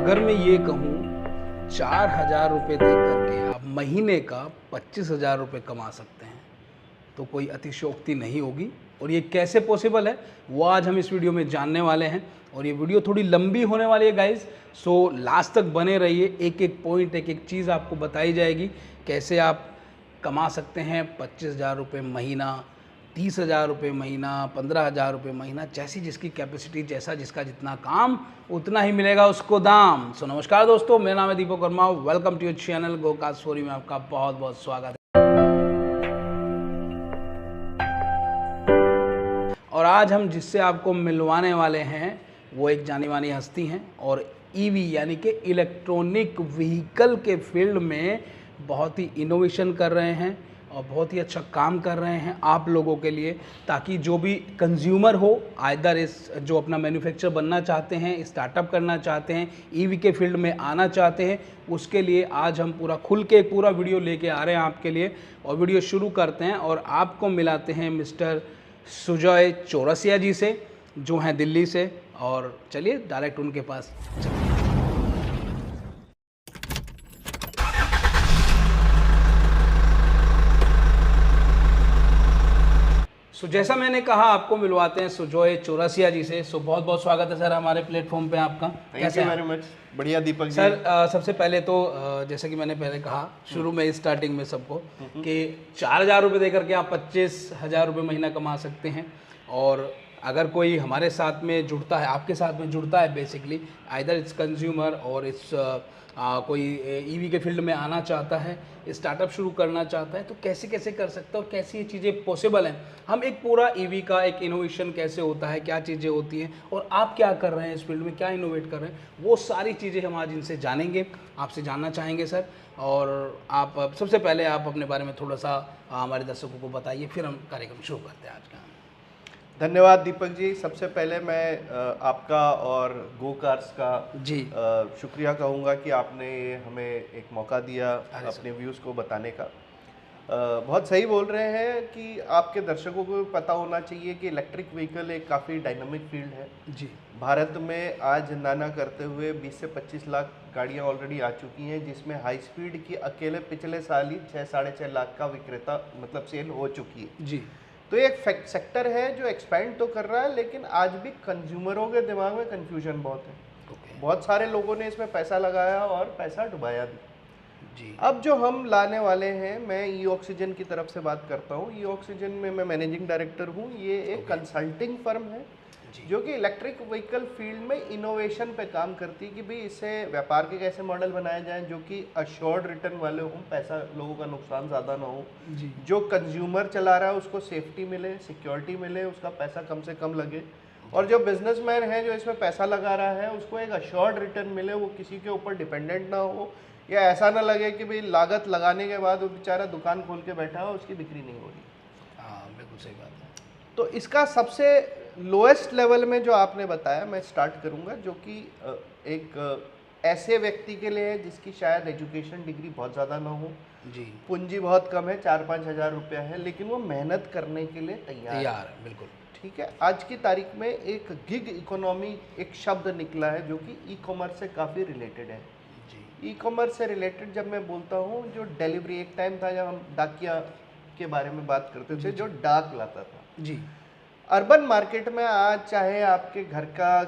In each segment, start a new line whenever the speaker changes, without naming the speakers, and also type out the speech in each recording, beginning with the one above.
अगर मैं ये कहूँ 4,000 रुपये दे करके आप महीने का 25,000 रुपये कमा सकते हैं तो कोई अतिशयोक्ति नहीं होगी। और ये कैसे पॉसिबल है वो आज हम इस वीडियो में जानने वाले हैं। और ये वीडियो थोड़ी लंबी होने वाली है गाइस, सो लास्ट तक बने रहिए। एक एक पॉइंट, एक एक चीज़ आपको बताई जाएगी कैसे आप कमा सकते हैं 25,000 रुपये महीना, 30,000 रुपये महीना, 15,000 रुपये महीना, जैसी जिसकी कैपेसिटी, जैसा जिसका जितना काम उतना ही मिलेगा उसको दाम। सो नमस्कार दोस्तों, मेरा नाम है Deepak Verma. Welcome to your channel GoCast story में आपका बहुत बहुत स्वागत है। और आज हम जिससे आपको मिलवाने वाले हैं वो एक जानी मानी हस्ती हैं और ईवी यानी कि इलेक्ट्रॉनिक व्हीकल के फील्ड में बहुत ही इनोवेशन कर रहे हैं और बहुत ही अच्छा काम कर रहे हैं आप लोगों के लिए, ताकि जो भी कंज्यूमर हो, आइदर इस जो अपना मैन्युफैक्चर बनना चाहते हैं, स्टार्टअप करना चाहते हैं, ईवी के फील्ड में आना चाहते हैं, उसके लिए आज हम पूरा खुल के पूरा वीडियो लेके आ रहे हैं आपके लिए। और वीडियो शुरू करते हैं और आपको मिलाते हैं मिस्टर सुजॉय चौरसिया जी से, जो हैं दिल्ली से। और चलिए डायरेक्ट उनके पास चलिए। सो जैसा मैंने कहा, आपको मिलवाते हैं सुजॉय चौरसिया जी से। सो बहुत बहुत स्वागत है सर हमारे प्लेटफॉर्म पे आपका।
Thank you very much. बढ़िया दीपक जी।
सर सबसे पहले तो जैसा कि मैंने पहले कहा शुरू में स्टार्टिंग में सबको कि 4,000 रुपये देकर के आप 25,000 रुपये महीना कमा सकते हैं। और अगर कोई हमारे साथ में जुड़ता है, आपके साथ में जुड़ता है, बेसिकली आइदर इट्स कंज्यूमर और इट्स कोई ईवी के फील्ड में आना चाहता है, स्टार्टअप शुरू करना चाहता है, तो कैसे कैसे कर सकता है और कैसी ये चीज़ें पॉसिबल हैं। हम एक पूरा ईवी का एक इनोवेशन कैसे होता है, क्या चीज़ें होती हैं और आप क्या कर रहे हैं इस फील्ड में, क्या इनोवेट कर रहे हैं, वो सारी चीज़ें हम आज इनसे जानेंगे, आपसे जानना चाहेंगे सर। और आप सबसे पहले आप अपने बारे में थोड़ा सा हमारे दर्शकों को बताइए, फिर हम कार्यक्रम शुरू करते हैं आज का।
धन्यवाद दीपक जी। सबसे पहले मैं आपका और गो कार्स का
जी
शुक्रिया कहूँगा कि आपने हमें एक मौका दिया अपने व्यूज़ को बताने का। बहुत सही बोल रहे हैं कि आपके दर्शकों को पता होना चाहिए कि इलेक्ट्रिक व्हीकल एक काफ़ी डायनामिक फील्ड है
जी।
भारत में आज नाना करते हुए 20 से 25 लाख गाड़ियाँ ऑलरेडी आ चुकी हैं, जिसमें हाई स्पीड की अकेले पिछले साल ही 6-6.5 लाख का विक्रेता मतलब सेल हो चुकी है
जी।
तो ये एक सेक्टर है जो एक्सपेंड तो कर रहा है, लेकिन आज भी कंज्यूमरों के दिमाग में कंफ्यूजन बहुत है। बहुत सारे लोगों ने इसमें पैसा लगाया और पैसा डुबाया भी
जी।
अब जो हम लाने वाले हैं, मैं ई ऑक्सीजन की तरफ से बात करता हूँ। ई ऑक्सीजन में मैं मैनेजिंग डायरेक्टर हूँ। ये एक कंसल्टिंग फर्म है जो कि इलेक्ट्रिक व्हीकल फील्ड में इनोवेशन पे काम करती है कि भाई इससे व्यापार के कैसे मॉडल बनाए जाएं जो कि अश्योर्ड रिटर्न वाले हों, पैसा लोगों का नुकसान ज़्यादा ना हो, जो कंज्यूमर चला रहा है उसको सेफ्टी मिले, सिक्योरिटी मिले, उसका पैसा कम से कम लगे, और जो बिजनेसमैन है जो इसमें पैसा लगा रहा है उसको एक अश्योर्ड रिटर्न मिले, वो किसी के ऊपर डिपेंडेंट ना हो, या ऐसा ना लगे कि भाई लागत लगाने के बाद वो बेचारा दुकान खोल के बैठा है, उसकी बिक्री नहीं हो रही।
हाँ बिल्कुल सही बात है।
तो इसका सबसे लोएस्ट लेवल में जो आपने बताया मैं स्टार्ट करूंगा, जो कि एक ऐसे व्यक्ति के लिए है जिसकी शायद एजुकेशन डिग्री बहुत ज़्यादा ना हो
जी।
पूंजी बहुत कम है, 4-5 हज़ार रुपया है, लेकिन वो मेहनत करने के लिए तैयार
है। बिल्कुल
ठीक है। आज की तारीख में एक गिग इकोनॉमी एक शब्द निकला है जो कि ई कॉमर्स से काफ़ी रिलेटेड है जी। ई कॉमर्स से रिलेटेड जब मैं बोलता हूँ, जो डिलीवरी, एक टाइम था जब हम डाकिया के बारे में बात करते थे, जो डाक लाता था
जी।
अर्बन मार्केट में आज चाहे आपके घर का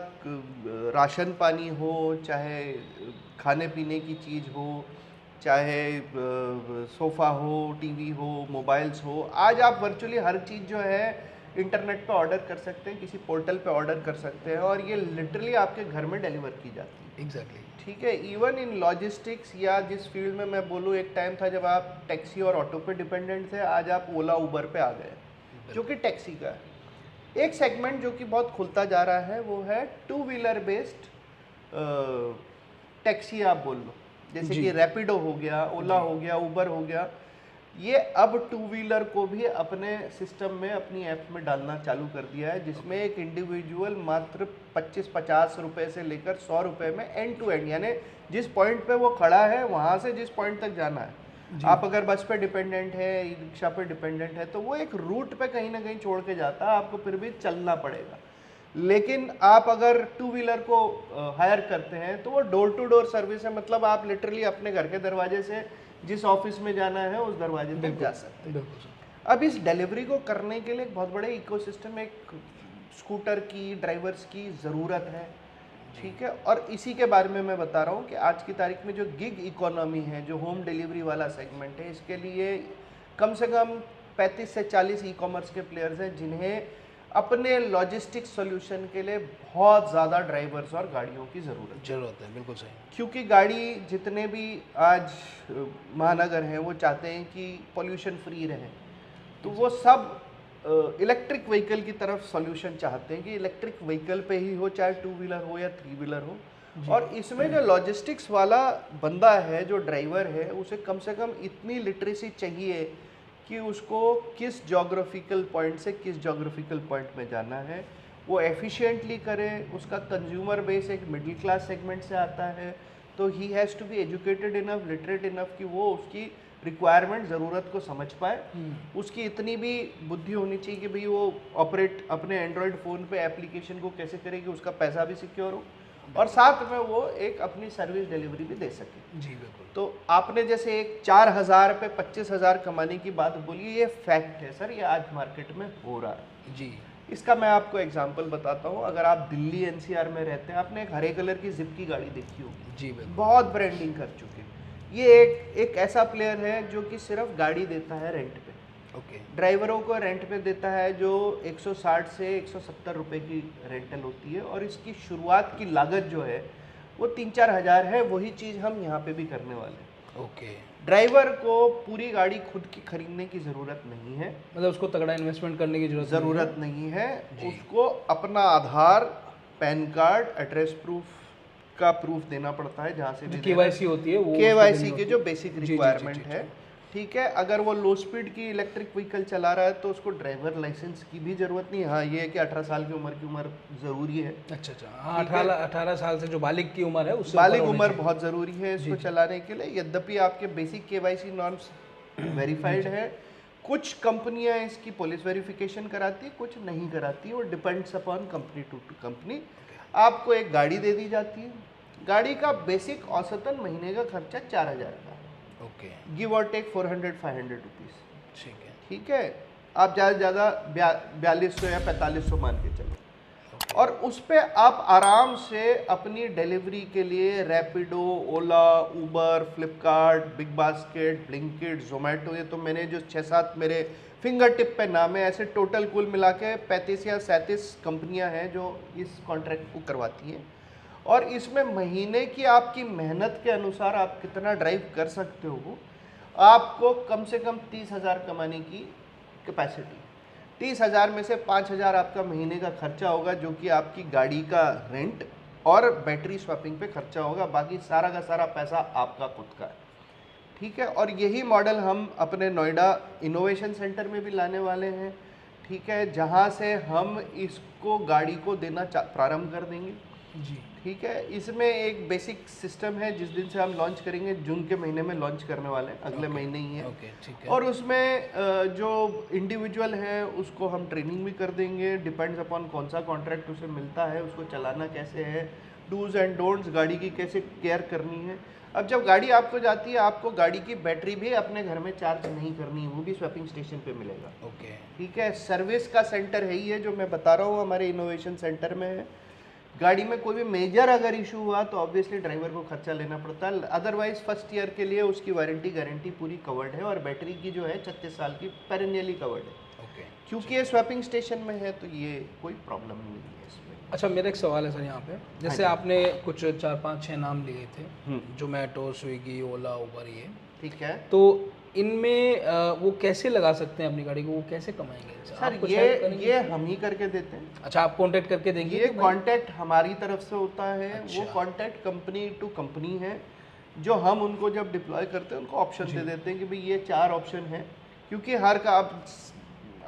राशन पानी हो, चाहे खाने पीने की चीज़ हो, चाहे सोफ़ा हो, टीवी हो, मोबाइल्स हो, आज आप वर्चुअली हर चीज़ जो है इंटरनेट पे ऑर्डर कर सकते हैं, किसी पोर्टल पे ऑर्डर कर सकते हैं और ये लिटरली आपके घर में डिलीवर की जाती है।
एग्जैक्टली
ठीक है। इवन इन लॉजिस्टिक्स या जिस फील्ड में मैं बोलूँ, एक टाइम था जब आप टैक्सी और ऑटो पे डिपेंडेंट थे, आज आप ओला उबर पे आ गए जो कि टैक्सी का है। एक सेगमेंट जो कि बहुत खुलता जा रहा है वो है 2 व्हीलर बेस्ड टैक्सी, आप बोल लो, जैसे कि रैपिडो हो गया, ओला हो गया, उबर हो गया। ये अब 2 व्हीलर को भी अपने सिस्टम में, अपनी ऐप में डालना चालू कर दिया है, जिसमें एक इंडिविजुअल मात्र 25-50 रुपये से लेकर 100 रुपये में एंड टू एंड, यानी जिस पॉइंट पे वो खड़ा है वहाँ से जिस पॉइंट तक जाना है, आप अगर बस पे डिपेंडेंट है, ई रिक्शा पे डिपेंडेंट है, तो वो एक रूट पे कहीं ना कहीं छोड़ के जाता है, आपको फिर भी चलना पड़ेगा। लेकिन आप अगर टू व्हीलर को हायर करते हैं तो वो डोर टू डोर सर्विस है, मतलब आप लिटरली अपने घर के दरवाजे से जिस ऑफिस में जाना है उस दरवाजे तक जा सकते हैं।
बिल्कुल सर।
अब इस डिलीवरी को करने के लिए एक बहुत बड़े इकोसिस्टम, एक स्कूटर की, ड्राइवर्स की ज़रूरत है, ठीक है। और इसी के बारे में मैं बता रहा हूँ कि आज की तारीख में जो गिग इकोनॉमी है, जो होम डिलीवरी वाला सेगमेंट है, इसके लिए कम से कम 35 से 40 ई कॉमर्स के प्लेयर्स हैं जिन्हें अपने लॉजिस्टिक सॉल्यूशन के लिए बहुत ज़्यादा ड्राइवर्स और गाड़ियों की ज़रूरत
है। बिल्कुल सही।
क्योंकि गाड़ी जितने भी आज महानगर हैं वो चाहते हैं कि पोल्यूशन फ्री रहे, तो वो सब इलेक्ट्रिक व्हीकल की तरफ सॉल्यूशन चाहते हैं कि इलेक्ट्रिक व्हीकल पे ही हो, चाहे टू व्हीलर हो या थ्री व्हीलर हो। और इसमें जो लॉजिस्टिक्स वाला बंदा है, जो ड्राइवर है, उसे कम से कम इतनी लिटरेसी चाहिए कि उसको किस जोग्राफिकल पॉइंट से किस जोग्राफिकल पॉइंट में जाना है वो एफिशिएंटली करे। उसका कंज्यूमर बेस एक मिडिल क्लास सेगमेंट से आता है, तो he has to be educated enough, literate enough कि वो उसकी रिक्वायरमेंट, ज़रूरत को समझ पाए। उसकी इतनी भी बुद्धि होनी चाहिए कि भाई वो ऑपरेट अपने एंड्रॉयड फ़ोन पे एप्लीकेशन को कैसे करे कि उसका पैसा भी सिक्योर हो और साथ में वो एक अपनी सर्विस डिलीवरी भी दे सके।
जी बिल्कुल।
तो आपने जैसे एक 4,000 पे 25,000 कमाने की बात बोली, ये फैक्ट है सर, ये आज मार्केट में हो रहा है।
जी।
इसका मैं आपको एग्जांपल बताता हूँ। अगर आप दिल्ली एनसीआर में रहते हैं, आपने एक हरे कलर की जिप की गाड़ी देखी होगी।
जी बिल्कुल।
बहुत ब्रांडिंग कर चुके हैं। ये एक ऐसा प्लेयर है जो कि सिर्फ गाड़ी देता है रेंट पे।
ओके।
ड्राइवरों को रेंट पे देता है जो 160 से 170 रुपए की रेंटल होती है, और इसकी शुरुआत की लागत जो है वो 3-4 हज़ार है। वही चीज़ हम यहाँ पे भी करने वाले हैं।
ओके।
ड्राइवर को पूरी गाड़ी खुद की खरीदने की ज़रूरत नहीं है,
मतलब उसको तगड़ा इन्वेस्टमेंट करने की
ज़रूरत नहीं है। उसको अपना आधार, पैन कार्ड, एड्रेस प्रूफ का प्रूफ देना पड़ता है जहाँ से भी
केवाईसी होती है, वो
केवाईसी के जो बेसिक
जी,
रिक्वायरमेंट
जी,
है, ठीक है। अगर वो लो स्पीड की इलेक्ट्रिक व्हीकल चला रहा है तो उसको ड्राइवर लाइसेंस की भी ज़रूरत नहीं है। हाँ, ये है कि 18 साल की उम्र ज़रूरी है।
अच्छा। हाँ, 18 साल से जो बालिग की उम्र है उससे
बालिग उम्र बहुत ज़रूरी है इसको चलाने के लिए। यद्यपि आपके बेसिक केवाईसी नॉर्म्स वेरीफाइड है। कुछ कंपनियां इसकी पुलिस वेरिफिकेशन कराती है, कुछ नहीं कराती है, वो depends upon company to company. आपको एक गाड़ी दे दी जाती है, गाड़ी का बेसिक औसतन महीने का खर्चा 4,000 का,
ओके,
गिव और टेक 400-500 रुपीज़,
ठीक है।
ठीक है। आप ज़्यादा से ज़्यादा 4200 या 4500 मान के चलो, और उस पर आप आराम से अपनी डिलीवरी के लिए रैपिडो, ओला, उबर, फ्लिपकार्ट, बिग बास्केट, ब्लिंकिट, जोमेटो, ये तो मैंने जो 6-7 मेरे फिंगर टिप पे नाम है, ऐसे टोटल कुल मिला के 35 या 37 कंपनियां हैं जो इस कॉन्ट्रैक्ट को करवाती हैं। और इसमें महीने की आपकी मेहनत के अनुसार आप कितना ड्राइव कर सकते हो, आपको कम से कम 30,000 कमाने की कैपेसिटी। 30,000 में से 5,000 आपका महीने का खर्चा होगा, जो कि आपकी गाड़ी का रेंट और बैटरी स्वैपिंग पे खर्चा होगा। बाकी सारा का सारा पैसा आपका खुद का है, ठीक है। और यही मॉडल हम अपने नोएडा इनोवेशन सेंटर में भी लाने वाले हैं, ठीक है, जहाँ से हम इसको गाड़ी को देना प्रारंभ कर देंगे
जी,
ठीक है। इसमें एक बेसिक सिस्टम है, जिस दिन से हम लॉन्च करेंगे, जून के महीने में लॉन्च करने वाले हैं, अगले महीने ही है।
ओके, ठीक है।
और उसमें जो इंडिविजुअल है उसको हम ट्रेनिंग भी कर देंगे, डिपेंड्स अपॉन कौन सा कॉन्ट्रैक्ट उसे मिलता है, उसको चलाना कैसे है, डूज एंड डोंट्स, गाड़ी की कैसे केयर करनी है। अब जब गाड़ी आपको जाती है, आपको गाड़ी की बैटरी भी अपने घर में चार्ज नहीं करनी है, वो भी स्वैपिंग स्टेशन पे मिलेगा,
ओके,
ठीक है। सर्विस का सेंटर है ही है जो मैं बता रहा हूँ, हमारे इनोवेशन सेंटर में है। गाड़ी में कोई भी मेजर अगर इशू हुआ तो ऑब्वियसली ड्राइवर को खर्चा लेना पड़ता है, अदरवाइज फर्स्ट ईयर के लिए उसकी वारंटी गारंटी पूरी कवर्ड है, और बैटरी की जो है 36 साल की पेरेनियली कवर्ड है।
ओके।
क्योंकि ये स्वैपिंग स्टेशन में है तो ये कोई प्रॉब्लम नहीं है इसमें।
अच्छा, मेरा एक सवाल है सर यहाँ पे, जैसे आपने कुछ 4-5-6 नाम लिए थे, जोमेटो, स्विगी, ओला, उबर, ये
ठीक है।
तो इनमें वो कैसे लगा सकते हैं अपनी गाड़ी को, वो कैसे कमाएंगे
सर ये हम ही करके देते हैं।
अच्छा, आप कांटेक्ट करके देंगे?
ये कांटेक्ट हमारी तरफ से होता है।
अच्छा।
वो कांटेक्ट कंपनी टू कंपनी है, जो हम उनको जब डिप्लॉय करते हैं उनको ऑप्शन दे देते हैं कि भाई ये 4 ऑप्शन है। क्योंकि हर का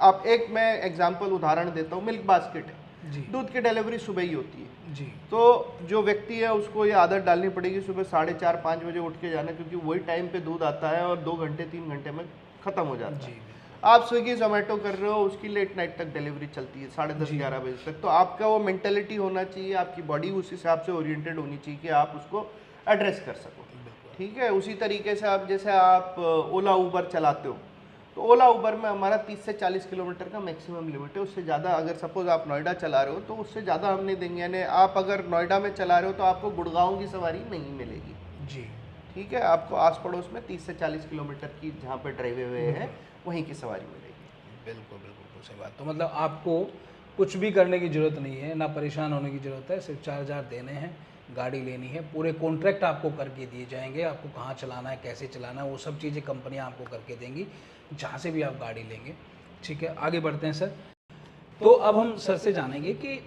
आप एक मैं एग्जांपल उदाहरण देता हूँ, मिल्क बास्केट है
जी,
दूध की डिलीवरी सुबह ही होती है
जी,
तो जो व्यक्ति है उसको ये आदत डालनी पड़ेगी सुबह 4:30-5 बजे उठ के जाना, क्योंकि वही टाइम पे दूध आता है और 2 घंटे 3 घंटे में ख़त्म हो जाता है।
जी,
आप स्विगी जोमेटो कर रहे हो, उसकी लेट नाइट तक डिलीवरी चलती है 10:30-11 बजे तक। तो आपका वो मेंटेलिटी होना चाहिए, आपकी बॉडी उस हिसाब से ओरिएंटेड होनी चाहिए कि आप उसको एड्रेस कर सको। ठीक है, उसी तरीके से आप जैसे आप ओला उबर चलाते हो, तो ओला उबर में हमारा 30 से 40 किलोमीटर का मैक्सिमम लिमिट है। उससे ज़्यादा अगर सपोज आप नोएडा चला रहे हो तो उससे ज़्यादा हम नहीं देंगे। यानी आप अगर नोएडा में चला रहे हो तो आपको गुड़गांव की सवारी नहीं मिलेगी
जी।
ठीक है, आपको आस पड़ोस में 30 से 40 किलोमीटर की जहाँ पर ड्राइवे वे है वहीं की सवारी मिलेगी।
बिल्कुल बिल्कुल सही बात। तो मतलब आपको कुछ भी करने की ज़रूरत नहीं है, ना परेशान होने की ज़रूरत है, सिर्फ 4,000 देने हैं, गाड़ी लेनी है, पूरे कॉन्ट्रैक्ट आपको करके दिए जाएंगे, आपको कहाँ चलाना है, कैसे चलाना है, वो सब चीज़ें कंपनियाँ आपको करके देंगी जहाँ से भी आप गाड़ी लेंगे। ठीक है, आगे बढ़ते हैं सर। तो अब हम सर से जानेंगे कि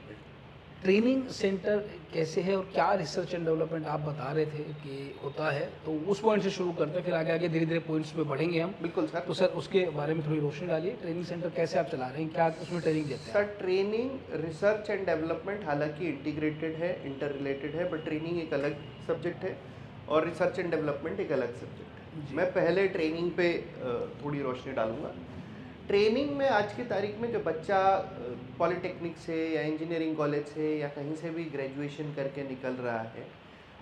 ट्रेनिंग सेंटर कैसे है और क्या रिसर्च एंड डेवलपमेंट आप बता रहे थे कि होता है, तो उस पॉइंट से शुरू करते हैं, फिर आगे आगे धीरे धीरे पॉइंट्स पे बढ़ेंगे हम।
बिल्कुल सर।
तो सर उसके बारे में थोड़ी रोशनी डालिए, ट्रेनिंग सेंटर कैसे आप चला रहे हैं, क्या उसमें ट्रेनिंग देते हैं?
Sir training, research and development हालांकि इंटीग्रेटेड है, इंटर रिलेटेड है, बट ट्रेनिंग एक अलग सब्जेक्ट है और रिसर्च एंड डेवलपमेंट एक अलग सब्जेक्ट है। मैं पहले ट्रेनिंग पे थोड़ी रोशनी डालूंगा। ट्रेनिंग में आज की तारीख में जो बच्चा पॉलिटेक्निक से या इंजीनियरिंग कॉलेज से या कहीं से भी ग्रेजुएशन करके निकल रहा है,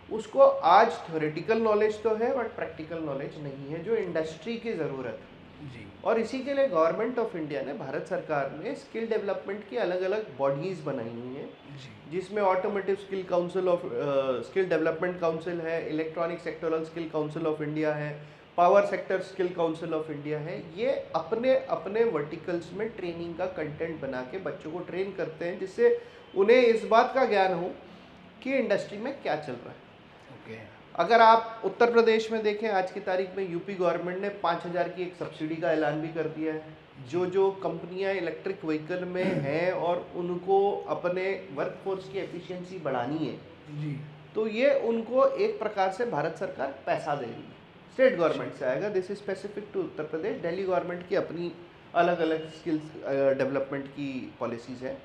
उसको आज थ्योरेटिकल नॉलेज तो है बट प्रैक्टिकल नॉलेज नहीं है, जो इंडस्ट्री की ज़रूरत है
जी।
और इसी के लिए गवर्नमेंट ऑफ इंडिया ने, भारत सरकार ने स्किल डेवलपमेंट की अलग अलग बॉडीज़ बनाई हुई हैं, जिसमें automotive skill council of skill development council है, electronic sectoral skill council of India है, power sector skill council of India है। ये अपने अपने वर्टिकल्स में ट्रेनिंग का कंटेंट बना के बच्चों को ट्रेन करते हैं, जिससे उन्हें इस बात का ज्ञान हो कि इंडस्ट्री में क्या चल रहा है। अगर आप उत्तर प्रदेश में देखें, आज की तारीख में यूपी गवर्नमेंट ने 5,000 की एक सब्सिडी का ऐलान भी कर दिया है। जो कंपनियां इलेक्ट्रिक व्हीकल में हैं और उनको अपने वर्कफोर्स की एफिशिएंसी बढ़ानी है
जी,
तो ये उनको एक प्रकार से भारत सरकार पैसा दे रही है, स्टेट गवर्नमेंट से आएगा। This is specific to Uttar Pradesh. Delhi government की अपनी अलग अलग स्किल्स डेवलपमेंट की पॉलिसीज़ है।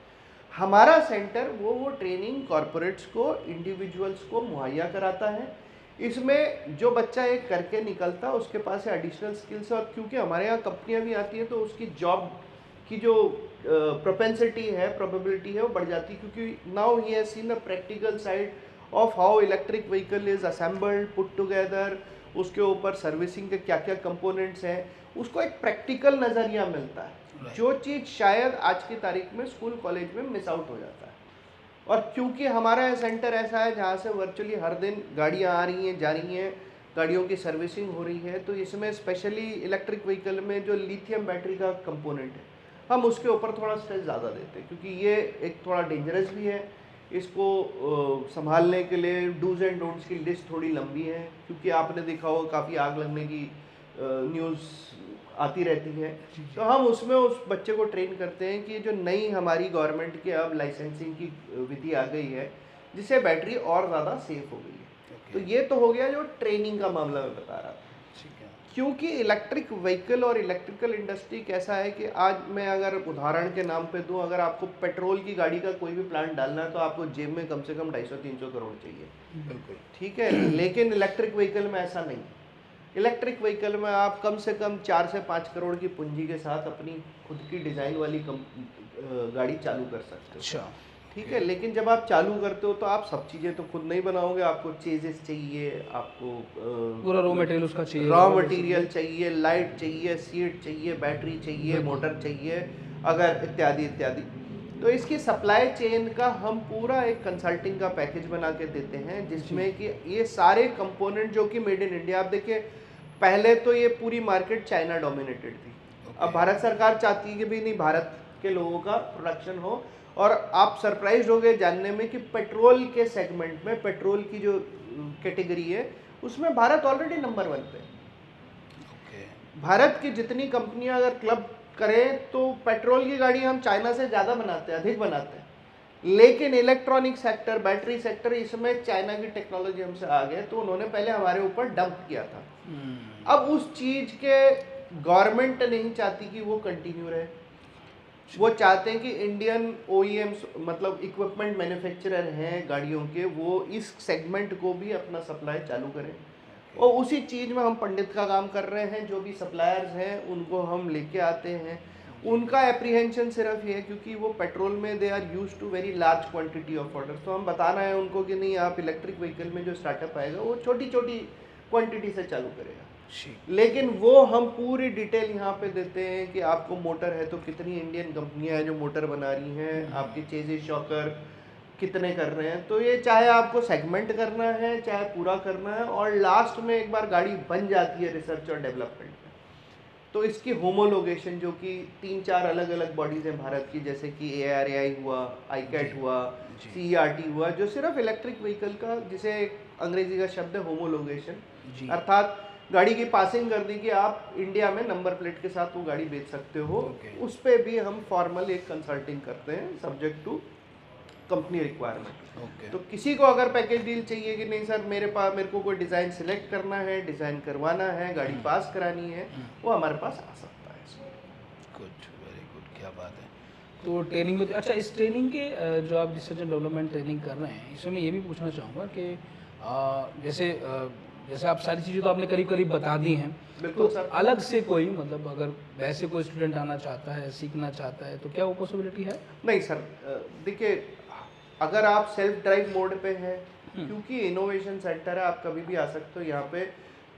हमारा सेंटर वो ट्रेनिंग कॉरपोरेट्स को, इंडिविजुअल्स को मुहैया कराता है। इसमें जो बच्चा एक करके निकलता है उसके पास एडिशनल स्किल्स, और क्योंकि हमारे यहाँ कंपनियाँ भी आती हैं तो उसकी जॉब की जो प्रोपेंसिटी है, प्रोबेबिलिटी है, वो बढ़ जाती है, क्योंकि now he has seen the practical side of how electric vehicle is assembled, put together, उसके ऊपर सर्विसिंग के क्या क्या कंपोनेंट्स हैं, उसको एक प्रैक्टिकल नज़रिया मिलता है, जो चीज़ शायद आज की तारीख में स्कूल कॉलेज में मिस आउट हो जाता है। और क्योंकि हमारा सेंटर ऐसा है जहाँ से वर्चुअली हर दिन गाड़ियाँ आ रही हैं, जा रही हैं, गाड़ियों की सर्विसिंग हो रही है, तो इसमें स्पेशली इलेक्ट्रिक व्हीकल में जो लिथियम बैटरी का कंपोनेंट है, हम उसके ऊपर थोड़ा स्ट्रेस ज़्यादा देते हैं, क्योंकि ये एक थोड़ा डेंजरस भी है। इसको संभालने के लिए डूज एंड डोंट्स की लिस्ट थोड़ी लंबी है, क्योंकि आपने देखा होगा काफ़ी आग लगने की न्यूज़ आती रहती है। तो हम उसमें उस बच्चे को ट्रेन करते हैं कि जो नई हमारी गवर्नमेंट की अब लाइसेंसिंग की विधि आ गई है, जिससे बैटरी और ज़्यादा सेफ हो गई है। तो ये तो हो गया जो ट्रेनिंग का मामला मैं बता रहा था। क्योंकि इलेक्ट्रिक व्हीकल और इलेक्ट्रिकल इंडस्ट्री कैसा है कि आज मैं अगर उदाहरण के नाम पे दूं, अगर आपको पेट्रोल की गाड़ी का कोई भी प्लांट डालना है तो आपको जेब में कम से कम 250-300 करोड़ चाहिए।
बिल्कुल
ठीक है, लेकिन इलेक्ट्रिक व्हीकल में ऐसा नहीं। इलेक्ट्रिक व्हीकल में आप कम से कम 4 से 5 करोड़ की पूंजी के साथ अपनी खुद की डिज़ाइन वाली गाड़ी चालू कर सकते हो।
अच्छा,
ठीक है, लेकिन जब आप चालू करते हो तो आप सब चीज़ें तो खुद नहीं बनाओगे, आपको चेजेस चाहिए, आपको
पूरा रॉ मटेरियल उसका चाहिए,
रॉ मटेरियल चाहिए, लाइट चाहिए, सीट चाहिए, बैटरी चाहिए, मोटर चाहिए, अगर इत्यादि इत्यादि। तो इसकी सप्लाई चेन का हम पूरा एक कंसल्टिंग का पैकेज बना के देते हैं, जिसमें कि ये सारे कंपोनेंट जो कि मेड इन इंडिया, आप देखिए पहले तो ये पूरी मार्केट चाइना डोमिनेटेड थी। अब भारत सरकार चाहती है कि भी नहीं, भारत के लोगों का प्रोडक्शन हो। और आप सरप्राइज हो गए जानने में कि पेट्रोल के सेगमेंट में, पेट्रोल की जो कैटेगरी है उसमें भारत ऑलरेडी नंबर 1 पे है। भारत की जितनी कंपनियां अगर क्लब करें तो पेट्रोल की गाड़ी हम चाइना से ज़्यादा बनाते हैं, अधिक बनाते हैं। लेकिन इलेक्ट्रॉनिक सेक्टर, बैटरी सेक्टर, इसमें चाइना की टेक्नोलॉजी हमसे आ गए, तो उन्होंने पहले हमारे ऊपर डंप किया था। अब उस चीज़ के गवर्नमेंट नहीं चाहती कि वो कंटिन्यू रहे। वो चाहते हैं कि इंडियन OEMs, मतलब इक्विपमेंट मैन्युफैक्चरर हैं गाड़ियों के, वो इस सेगमेंट को भी अपना सप्लाई चालू करें। और उसी चीज़ में हम पंडित का काम कर रहे हैं। जो भी सप्लायर्स हैं उनको हम लेके आते हैं। उनका एप्रीहेंशन सिर्फ ये है क्योंकि वो पेट्रोल में they are use to very large quantity of orders, तो हम बताना है उनको कि नहीं, आप इलेक्ट्रिक व्हीकल में जो स्टार्टअप आएगा वो छोटी छोटी क्वांटिटी से चालू करेगा, लेकिन वो हम पूरी डिटेल यहाँ पे देते हैं कि आपको मोटर है तो कितनी इंडियन कंपनियां हैं जो मोटर बना रही हैं, आपके चेजिस शॉकर कितने कर रहे हैं। तो ये चाहे आपको सेगमेंट करना है चाहे पूरा करना है, और लास्ट में एक बार गाड़ी बन जाती है रिसर्च और डेवलपमेंट में, तो इसकी होमोलोगेशन जो कि 3-4 अलग अलग बॉडीज़ हैं भारत की, जैसे कि ARAI हुआ, ICAT हुआ, CERT हुआ, जो सिर्फ इलेक्ट्रिक व्हीकल का, जिसे अंग्रेजी का शब्द है होमोलोगेशन, अर्थात गाड़ी की पासिंग कर दी कि आप इंडिया में नंबर प्लेट के साथ वो गाड़ी बेच सकते हो, उस पर भी हम फॉर्मल एक कंसल्टिंग करते हैं सब्जेक्ट टू कंपनी रिक्वायरमेंट। तो किसी को अगर पैकेज डील चाहिए कि नहीं सर मेरे को कोई डिज़ाइन सिलेक्ट करना है, डिज़ाइन करवाना है, गाड़ी पास करानी है, वो हमारे पास आ सकता है।
गुड, वेरी गुड, क्या बात है। तो ट्रेनिंग में, अच्छा इस ट्रेनिंग के जो आप रिसर्च एंड डेवलपमेंट ट्रेनिंग कर रहे हैं, इसमें मैं ये भी पूछना चाहूँगा कि जैसे आप सारी चीज़ें तो आपने करीब करीब बता दी हैं,
बिल्कुल
तो
सर।
अलग से कोई मतलब अगर वैसे कोई स्टूडेंट आना चाहता है, सीखना चाहता है, तो क्या वो पॉसिबिलिटी है?
नहीं सर, देखिए अगर आप सेल्फ ड्राइव मोड पे हैं, क्योंकि इनोवेशन सेंटर है, आप कभी भी आ सकते हो यहाँ पे।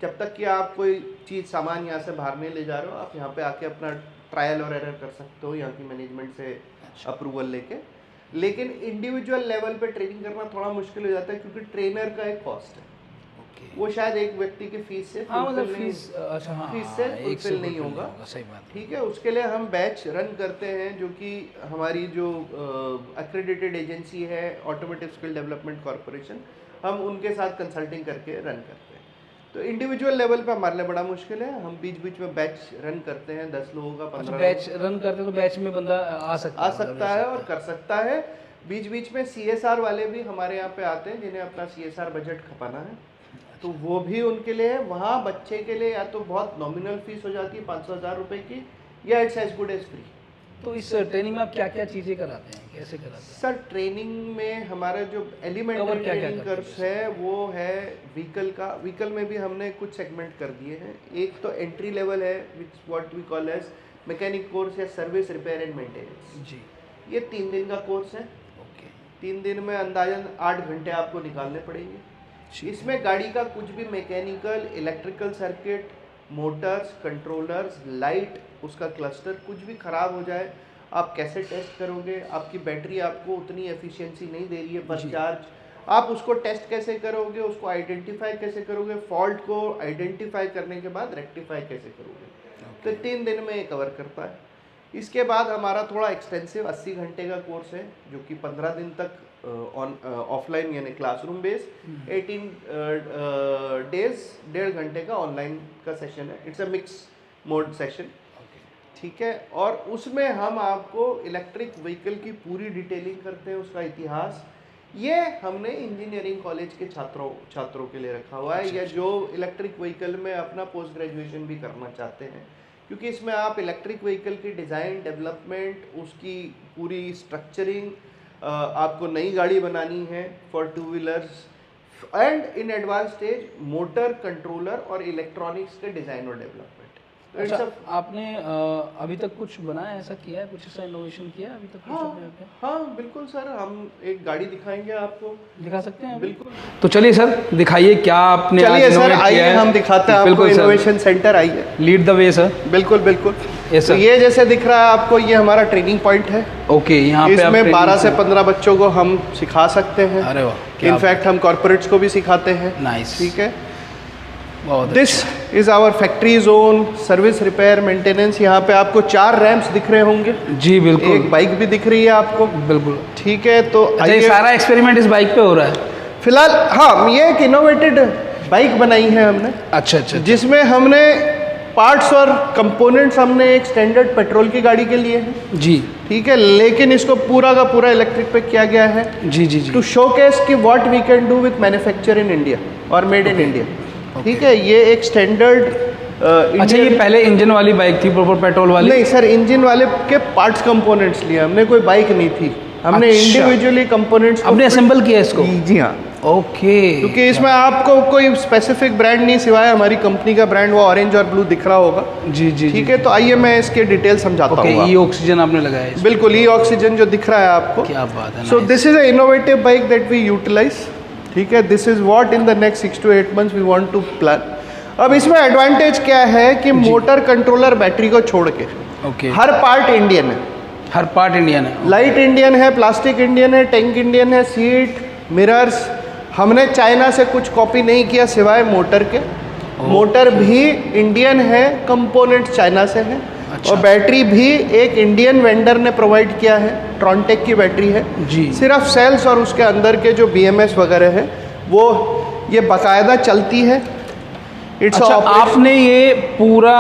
जब तक कि आप कोई चीज़ सामान यहाँ से बाहर नहीं ले जा रहे हो, आप यहाँ पे आके अपना ट्रायल और एरर कर सकते हो यहाँ की मैनेजमेंट से अप्रूवल लेके। लेकिन इंडिविजुअल लेवल पे ट्रेनिंग करना थोड़ा मुश्किल हो जाता है क्योंकि ट्रेनर का एक कॉस्ट है, वो शायद एक व्यक्ति की फीस से फीस से फुलफिल नहीं होगा।
सही बात,
ठीक है, उसके लिए हम बैच रन करते हैं, जो कि हमारी जो एक्रेडिटेड एजेंसी है ऑटोमोटिव स्किल डेवलपमेंट कॉर्पोरेशन, हम उनके साथ कंसल्टिंग करके रन करते हैं। तो इंडिविजुअल लेवल पे हमारे लिए बड़ा मुश्किल है, हम बीच बीच में बैच रन करते हैं, 10 लोगों का 15
बैच रन करते हैं, तो बैच में बंदा आ सकता
है और कर सकता है। बीच बीच में CSR वाले भी हमारे यहाँ पे आते हैं जिन्हें अपना CSR बजट खपाना है, तो वो भी उनके लिए है। वहाँ बच्चे के लिए या तो बहुत नॉमिनल फीस हो जाती है 500,000 रुपये की, या it's as good as free.
तो इस ट्रेनिंग में आप क्या क्या चीज़ें कराते हैं, कैसे कराते हैं?
सर ट्रेनिंग में हमारा जो एलिमेंट्री ट्रेनिंग कोर्स है वो है व्हीकल में भी हमने कुछ सेगमेंट कर दिए हैं। एक तो एंट्री लेवल है which what we call as mechanic course या सर्विस रिपेयर एंड मेंटेनेंस जी। ये 3 दिन का कोर्स है। ओके, 3 दिन में अंदाजन 8 घंटे आपको निकालने पड़ेंगे। इसमें गाड़ी का कुछ भी mechanical, electrical circuit, Motors, controllers, light, उसका क्लस्टर कुछ भी ख़राब हो जाए आप कैसे टेस्ट करोगे, आपकी बैटरी आपको उतनी एफिशिएंसी नहीं दे रही है पर चार्ज, आप उसको टेस्ट कैसे करोगे, उसको आइडेंटिफाई कैसे करोगे, फॉल्ट को आइडेंटिफाई करने के बाद रेक्टिफाई कैसे करोगे। तो 3 दिन में ये कवर करता है। इसके बाद हमारा थोड़ा एक्सटेंसिव 80 घंटे का कोर्स है जो कि 15 दिन तक ऑफलाइन यानी क्लासरूम बेस, 18 डेज 1.5 घंटे का ऑनलाइन का सेशन है। It's a mix mode session, ठीक है। और उसमें हम आपको इलेक्ट्रिक व्हीकल की पूरी डिटेलिंग करते हैं, उसका इतिहास। ये हमने इंजीनियरिंग कॉलेज के छात्रों के लिए रखा हुआ है, या जो इलेक्ट्रिक व्हीकल में अपना पोस्ट ग्रेजुएशन भी करना चाहते हैं, क्योंकि इसमें आप इलेक्ट्रिक व्हीकल की डिज़ाइन, डेवलपमेंट, उसकी पूरी स्ट्रक्चरिंग, आपको नई गाड़ी बनानी है for 2 wheelers, and in advance stage motor, controller और इलेक्ट्रॉनिक्स के डिज़ाइन और डेवलपमेंट।
अच्छा, आपने अभी तक कुछ बनाया, ऐसा किया है, कुछ ऐसा इनोवेशन किया है अभी तक?
हाँ बिल्कुल सर, हम एक गाड़ी दिखाएंगे आपको।
दिखा सकते हैं?
बिल्कुल।
तो चलिए सर, दिखाइए क्या आपने।
चलिए सर, आइए हम दिखाते हैं आपको इनोवेशन सेंटर। आइए,
लीड द वे सर।
बिल्कुल बिल्कुल। तो ये जैसे दिख रहा है आपको, ये हमारा ट्रेनिंग पॉइंट है।
ओके, यहाँ पे
इसमें 12 से 15 बच्चों को हम सिखा सकते हैं।
अरे वाह,
इनफैक्ट हम कॉर्पोरेट्स को भी सिखाते हैं।
नाइस,
ठीक है। This is our factory zone, service, repair, maintenance. यहाँ पे आपको 4 रैम्प्स दिख रहे होंगे।
जी बिल्कुल।
एक बाइक भी दिख रही है आपको।
बिल्कुल,
ठीक है। तो
अच्छा, ये सारा एक्सपेरिमेंट इस बाइक पे हो रहा है
फिलहाल? हाँ, ये एक इनोवेटेड बाइक बनाई है हमने।
अच्छा अच्छा,
जिसमें हमने पार्ट्स और कंपोनेंट्स हमने एक स्टैंडर्ड पेट्रोल की गाड़ी के लिए है
जी। ठीक है,
लेकिन इसको पूरा का पूरा इलेक्ट्रिक पे किया गया है।
जी जी जी।
टू शोकेस कि what we can do with manufacture in India और मेड इन इंडिया। ठीक है, ये एक स्टैंडर्ड
अच्छा, ये पहले इंजन वाली बाइक थी, प्रॉपर पेट्रोल वाली?
नहीं सर, इंजन वाले के पार्ट्स कंपोनेंट्स लिए हमने, कोई बाइक नहीं थी। हमने इंडिविजुअली कंपोनेंट्स
हमने असेंबल किया इसको।
जी हाँ।
ओके।
क्योंकि इसमें आपको कोई स्पेसिफिक ब्रांड नहीं, सिवाय हमारी कंपनी का ब्रांड वो ऑरेंज और ब्लू दिख रहा होगा।
जी जी
ठीक है, तो आइए मैं इसके डिटेल समझाता हूँ।
ओके, ई ऑक्सीजन आपने लगाया है इसमें।
बिल्कुल, ई ऑक्सीजन जो दिख रहा है आपको,
क्या बात है।
So this is a innovative bike that we utilise. ठीक है, this is what in the next 6 to 8 months we want to plan. अब इसमें एडवांटेज क्या है कि मोटर, कंट्रोलर, बैटरी को छोड़ के
ओके,
हर पार्ट इंडियन है।
हर पार्ट इंडियन है।
लाइट इंडियन है, प्लास्टिक इंडियन है, टैंक इंडियन है, सीट, मिरर्स, हमने चाइना से कुछ कॉपी नहीं किया सिवाय मोटर के। मोटर भी इंडियन है, कंपोनेंट चाइना से है।
अच्छा।
और बैटरी भी एक इंडियन वेंडर ने प्रोवाइड किया है, ट्रॉन्टेक की बैटरी है
जी।
सिर्फ सेल्स और उसके अंदर के जो BMS वगैरह है वो ये बाकायदा चलती है। इट्स
अच्छा, आपने ये पूरा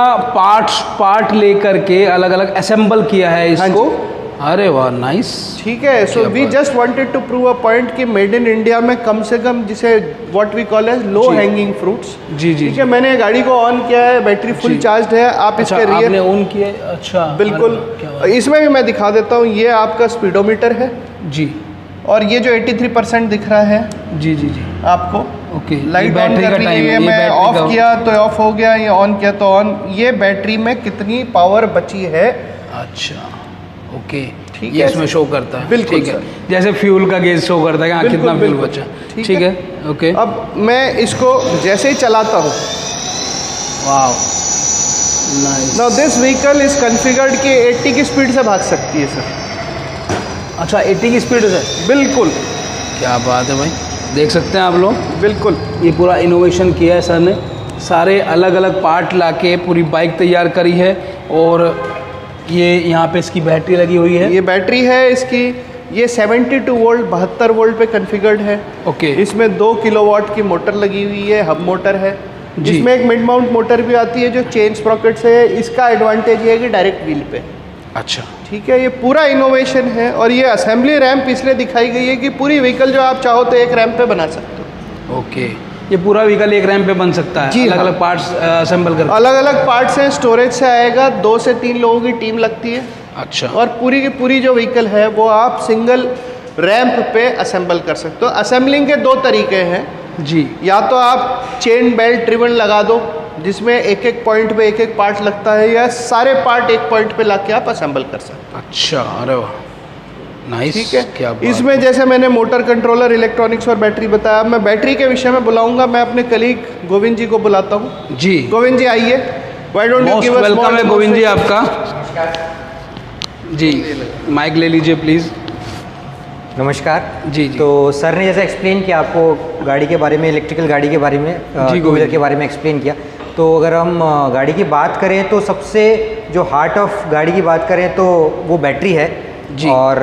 पार्ट लेकर के अलग अलग असेंबल किया है इसको। अरे वाह, नाइस।
ठीक है, so we just wanted to prove a point कि मेड इन इंडिया में कम से कम जिसे what we call as low hanging fruits.
जी जी।
ठीक है, मैंने गाड़ी को ऑन किया है, बैटरी फुल चार्ज है। आप
अच्छा,
इसके रियर
आपने ऑन किया है? अच्छा,
बिल्कुल। इसमें भी मैं दिखा देता हूँ, ये आपका स्पीडोमीटर है
जी।
और ये जो 83% दिख रहा है
जी जी जी
आपको,
ओके।
लाइट ऑन कर ली गई है। मैं ऑफ किया तो ऑफ हो गया, ये ऑन किया तो ऑन। ये बैटरी में कितनी पावर बची है।
अच्छा, ओके,
ठीक
ये
है,
इसमें शो करता है।
बिल्कुल
ठीक है,
सर।
जैसे फ्यूल का गेज शो करता है कि हाँ
बिल्कुल,
कितना फ्यूल
बिल्कुल।
बचा।
ठीक
ठीक है, ओके।
अब मैं इसको जैसे ही चलाता हूँ,
wow, nice.
Now this vehicle is configured कि 80 की स्पीड से भाग सकती है सर।
अच्छा, 80 की स्पीड से?
बिल्कुल,
क्या बात है भाई, देख सकते हैं आप लोग।
बिल्कुल।
ये पूरा इनोवेशन किया है सर ने, सारे अलग अलग पार्ट लाके पूरी बाइक तैयार करी है। और ये यहाँ पे इसकी बैटरी लगी हुई है।
ये बैटरी है इसकी, ये 72 वोल्ट 72 वोल्ट पे कॉन्फ़िगर्ड है।
ओके।
इसमें 2 किलोवाट की मोटर लगी हुई है, हब मोटर है।
जी।
इसमें एक मिड माउंट मोटर भी आती है जो चेन स्प्रॉकेट से है। इसका एडवांटेज ये है कि डायरेक्ट व्हील पे।
अच्छा,
ठीक है, ये पूरा इनोवेशन है। और ये असेंबली रैंप इसलिए दिखाई गई है कि पूरी व्हीकल जो आप चाहो तो एक रैंप पे बना सकते हो।
ओके, ये पूरा व्हीकल एक रैम पे बन सकता है?
जी
अलग
हाँ।
अलग पार्ट्स असेंबल कर।
अलग अलग पार्ट्स हैं, स्टोरेज से आएगा। 2 से 3 लोगों की टीम लगती है।
अच्छा,
और पूरी की पूरी जो व्हीकल है वो आप सिंगल रैंप पे असेंबल कर सकते हो। असेंबलिंग के 2 तरीके हैं
जी।
या तो आप चेन बेल्ट रिबन लगा दो जिसमें एक एक पॉइंट पे एक एक पार्ट लगता है, या सारे पार्ट एक पॉइंट पे लाके आप असेंबल कर सकते हो।
अच्छा, अरे वाह, नाइस।
ठीक है,
क्या बात
इसमें जैसे मैंने मोटर, कंट्रोलर, इलेक्ट्रॉनिक्स और बैटरी बताया, मैं बैटरी के विषय में बुलाऊंगा। मैं अपने कलीग गोविंद जी को बुलाता हूँ।
जी,
गोविंद जी आइए। Why don't you
most
give us
welcome है गोविंद जी आपका। जी, माइक ले लीजिए प्लीज़।
नमस्कार।
जी जी।
तो सर ने जैसे एक्सप्लेन किया आपको गाड़ी के बारे में, इलेक्ट्रिकल गाड़ी के बारे में,
जी,
टू व्हीलर के बारे में एक्सप्लेन किया। तो अगर हम गाड़ी की बात करें तो सबसे जो हार्ट ऑफ गाड़ी की बात करें तो वो बैटरी है
जी।
और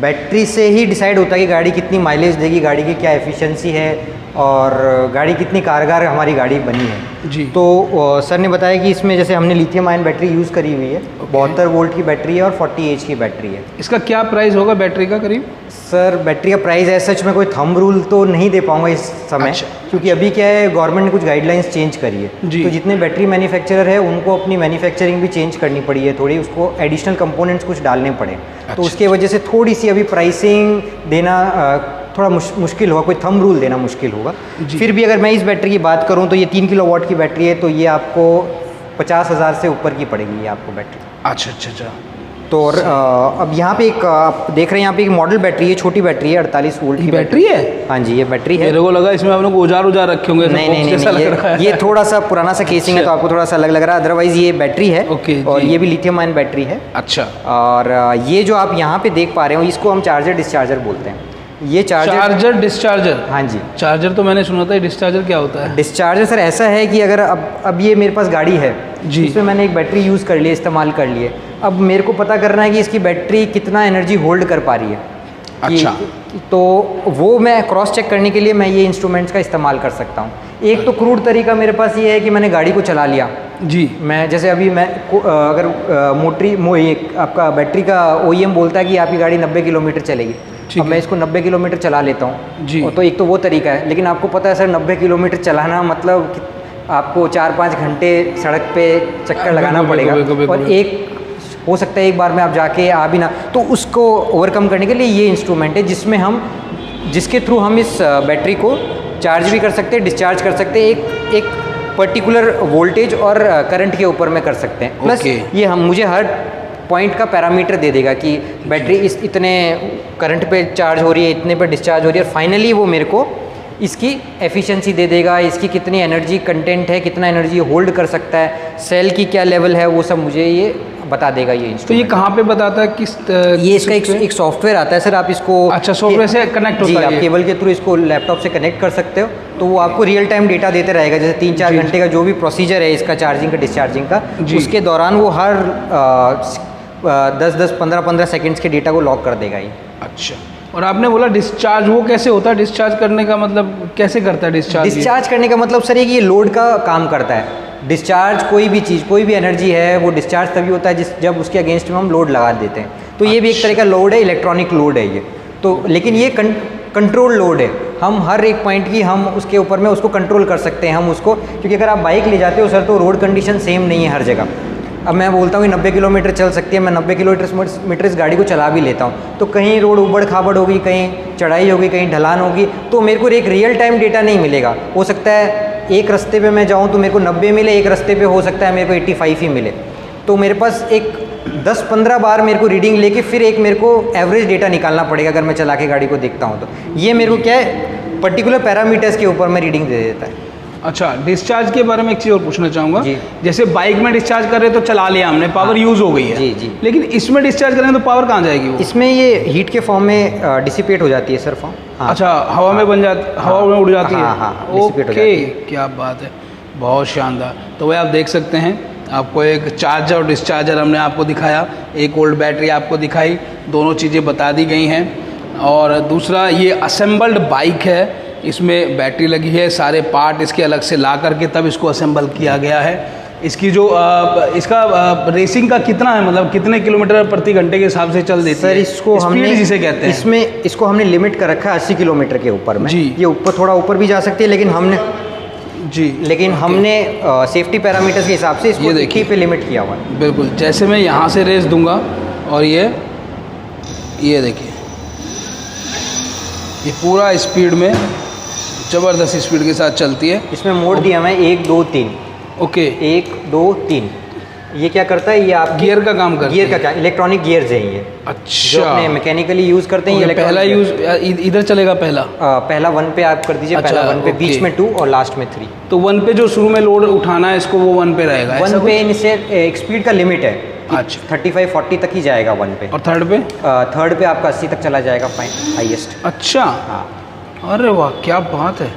बैटरी से ही डिसाइड होता है कि गाड़ी कितनी माइलेज देगी, गाड़ी की क्या एफिशिएंसी है और गाड़ी कितनी कारगर हमारी गाड़ी बनी है।
जी।
तो सर ने बताया कि इसमें जैसे हमने लिथियम आयन बैटरी यूज़ करी हुई है। 72 वोल्ट की बैटरी है और 40 एच की बैटरी है।
इसका क्या प्राइस होगा बैटरी का करीब?
सर बैटरी का प्राइस है सच में कोई थंब रूल तो नहीं दे पाऊंगा इस समय।
अच्छा,
क्योंकि अभी क्या है, गवर्नमेंट ने कुछ गाइडलाइंस चेंज करी है।
जी।
तो जितने बैटरी मैन्युफैक्चरर है उनको अपनी मैन्युफैक्चरिंग भी चेंज करनी पड़ी है थोड़ी, उसको एडिशनल कंपोनेंट्स कुछ डालने पड़े।
अच्छा,
तो उसके वजह से थोड़ी सी अभी प्राइसिंग देना थोड़ा मुश्किल होगा, कोई थंब रूल देना मुश्किल होगा। फिर भी अगर मैं इस बैटरी की बात करूँ तो ये 3 किलोवाट की बैटरी है, तो ये आपको 50,000 से ऊपर की पड़ेगी ये आपको बैटरी।
अच्छा अच्छा अच्छा।
तो और अब यहाँ पे एक आप देख रहे हैं, यहाँ पे एक मॉडल बैटरी है, छोटी बैटरी है, 48 वोल्ट की
बैटरी है?
हाँ जी, ये बैटरी है।
मेरे को लगा इसमें आपने औजार रखे होंगे।
नहीं नहीं नहीं, नहीं ये थोड़ा सा पुराना सा केसिंग है तो आपको थोड़ा सा अलग लग रहा है, अदरवाइज ये बैटरी है।
ओके,
और
जी।
ये भी लिथियम आयन बैटरी है।
अच्छा,
और ये जो आप यहाँ पे देख पा रहे हो इसको हम चार्जर डिस्चार्जर बोलते हैं। ये
चार्जर डिस्चार्जर?
हाँ जी।
चार्जर तो मैंने सुना था, डिस्चार्जर क्या होता है?
डिस्चार्जर सर ऐसा है कि अगर अब ये मेरे पास गाड़ी है
जी,
इसमें मैंने एक बैटरी यूज़ कर ली है, इस्तेमाल कर ली है। अब मेरे को पता करना है कि इसकी बैटरी कितना एनर्जी होल्ड कर पा रही है।
अच्छा।
तो वो मैं क्रॉस चेक करने के लिए मैं ये इंस्ट्रूमेंट्स का इस्तेमाल कर सकता हूँ। एक तो क्रूड तरीका मेरे पास ये है कि मैंने गाड़ी को चला लिया
जी।
मैं, जैसे अभी मैं अगर आपका बैटरी का OEM बोलता है कि आपकी गाड़ी 90 किलोमीटर चलेगी, अब मैं इसको 90 किलोमीटर चला लेता हूँ
जी।
तो एक तो वो तरीका है। लेकिन आपको पता है सर 90 किलोमीटर चलाना मतलब आपको 4-5 घंटे सड़क पे चक्कर लगाना पड़ेगा। और एक हो सकता है एक बार में आप जाके आ भी ना, तो उसको ओवरकम करने के लिए ये इंस्ट्रूमेंट है जिसमें हम जिसके थ्रू हम इस बैटरी को चार्ज भी कर सकते हैं, डिस्चार्ज कर सकते हैं, एक पर्टिकुलर वोल्टेज और करंट के ऊपर में कर सकते हैं। प्लस ये हम मुझे हर पॉइंट का पैरामीटर दे देगा कि बैटरी इस इतने करंट पे चार्ज हो रही है, इतने पे डिस्चार्ज हो रही है, और फाइनली वो मेरे को इसकी एफिशिएंसी दे देगा, इसकी कितनी एनर्जी कंटेंट है, कितना एनर्जी होल्ड कर सकता है, सेल की क्या लेवल है, वो सब मुझे ये बता देगा ये
तो ये कहाँ पे बताता है किस
ये इसका एक सॉफ्टवेयर आता है सर, आप इसको
अच्छा सॉफ्टवेयर से कनेक्ट होता है,
आप केबल के थ्रू इसको लैपटॉप से कनेक्ट कर सकते हो, तो वो आपको रियल टाइम डेटा देते रहेगा। जैसे 3-4 घंटे का जो भी प्रोसीजर है इसका चार्जिंग का डिस्चार्जिंग का, उसके दौरान वो हर 10-10 15-15 सेकेंड्स के डेटा को लॉक कर देगा ये।
अच्छा, और आपने बोला डिस्चार्ज, वो कैसे होता है? डिस्चार्ज करने का मतलब कैसे करता है डिस्चार्ज?
डिस्चार्ज करने का मतलब सर ये लोड का काम करता है। डिस्चार्ज कोई भी चीज़, कोई भी एनर्जी है, वो डिस्चार्ज तभी होता है जब उसके अगेंस्ट में हम लोड लगा देते हैं। तो ये भी एक तरह का लोड है, इलेक्ट्रॉनिक लोड है ये तो, लेकिन ये कंट्रोल लोड है। हम हर एक पॉइंट की हम उसके ऊपर में उसको कंट्रोल कर सकते हैं हम उसको, क्योंकि अगर आप बाइक ले जाते हो सर तो रोड कंडीशन सेम नहीं है हर जगह। अब मैं बोलता हूँ कि 90 किलोमीटर चल सकती है, मैं 90 किलोमीटर इस गाड़ी को चला भी लेता हूँ, तो कहीं रोड उबड़ खाबड़ होगी, कहीं चढ़ाई होगी, कहीं ढलान होगी, तो मेरे को एक रियल टाइम डेटा नहीं मिलेगा। हो सकता है एक रास्ते पे मैं जाऊँ तो मेरे को 90 मिले, एक रास्ते पे हो सकता है मेरे को 85 ही मिले। तो मेरे पास एक 10-15 बार मेरे को रीडिंग लेके फिर एक मेरे को एवरेज डेटा निकालना पड़ेगा अगर मैं चला के गाड़ी को देखता हूँ तो। ये मेरे को क्या है, पर्टिकुलर पैरामीटर्स के ऊपर में रीडिंग दे देता है।
अच्छा, डिस्चार्ज के बारे में एक चीज़ और पूछना चाहूँगा।
जी।
जैसे बाइक में डिस्चार्ज कर रहे तो चला लिया हमने, पावर यूज़ हो गई है।
जी जी।
लेकिन इसमें डिस्चार्ज करेंगे तो पावर कहाँ जाएगी वो?
इसमें ये हीट के फॉर्म में डिसिपेट हो जाती है सर फॉर्म। हाँ।
अच्छा, हवा में बन जाती, हवा में उड़ जाती है।
हाँ, dissipate हो जाती
ओके,
है।
क्या बात है, बहुत शानदार। तो वही आप देख सकते हैं, आपको एक चार्जर और डिस्चार्जर हमने आपको दिखाया, एक ओल्ड बैटरी आपको दिखाई, दोनों चीज़ें बता दी गई हैं। और दूसरा, ये असेंबल्ड बाइक है, इसमें बैटरी लगी है, सारे पार्ट इसके अलग से ला करके तब इसको असेंबल किया गया है। इसकी जो इसका रेसिंग का कितना है, मतलब कितने किलोमीटर प्रति घंटे के हिसाब से चल देती है?
सर इसको हमने
जिसे कहते हैं
इसमें इसको हमने लिमिट कर रखा है 80 किलोमीटर के ऊपर में।
जी।
ये ऊपर थोड़ा ऊपर भी जा सकती है, लेकिन हमने सेफ्टी पैरामीटर्स के हिसाब से इसको 80 पे लिमिट किया हुआ है।
बिल्कुल, जैसे मैं यहाँ से रेस दूंगा और ये देखिए, ये पूरा स्पीड में ज़बरदस्त स्पीड के साथ चलती है।
इसमें मोड दिया हुआ है 1 2 3।
ओके,
1 2 3। ये क्या करता है, ये आप
गियर का काम करता है।
गियर का क्या, इलेक्ट्रॉनिक गियर्स हैं ये।
अच्छा,
जो अपने मैकेनिकली यूज़ करते हैं। ये
पहला यूज़ इधर चलेगा,
पहला 1 पे आप कर दीजिए।
अच्छा,
पहला 1 पे,
ओके।
बीच में 2 और लास्ट में 3।
तो 1 पे जो शुरू में लोड उठाना है इसको, वो 1 पे रहेगा।
1 पे इनसे एक स्पीड का लिमिट है।
अच्छा,
35-40 तक ही जाएगा 1 पे।
और थर्ड पे?
थर्ड पे आपका 80 तक चला जाएगा हाईएस्ट।
अच्छा,
हाँ।
अरे वाह, क्या बात है।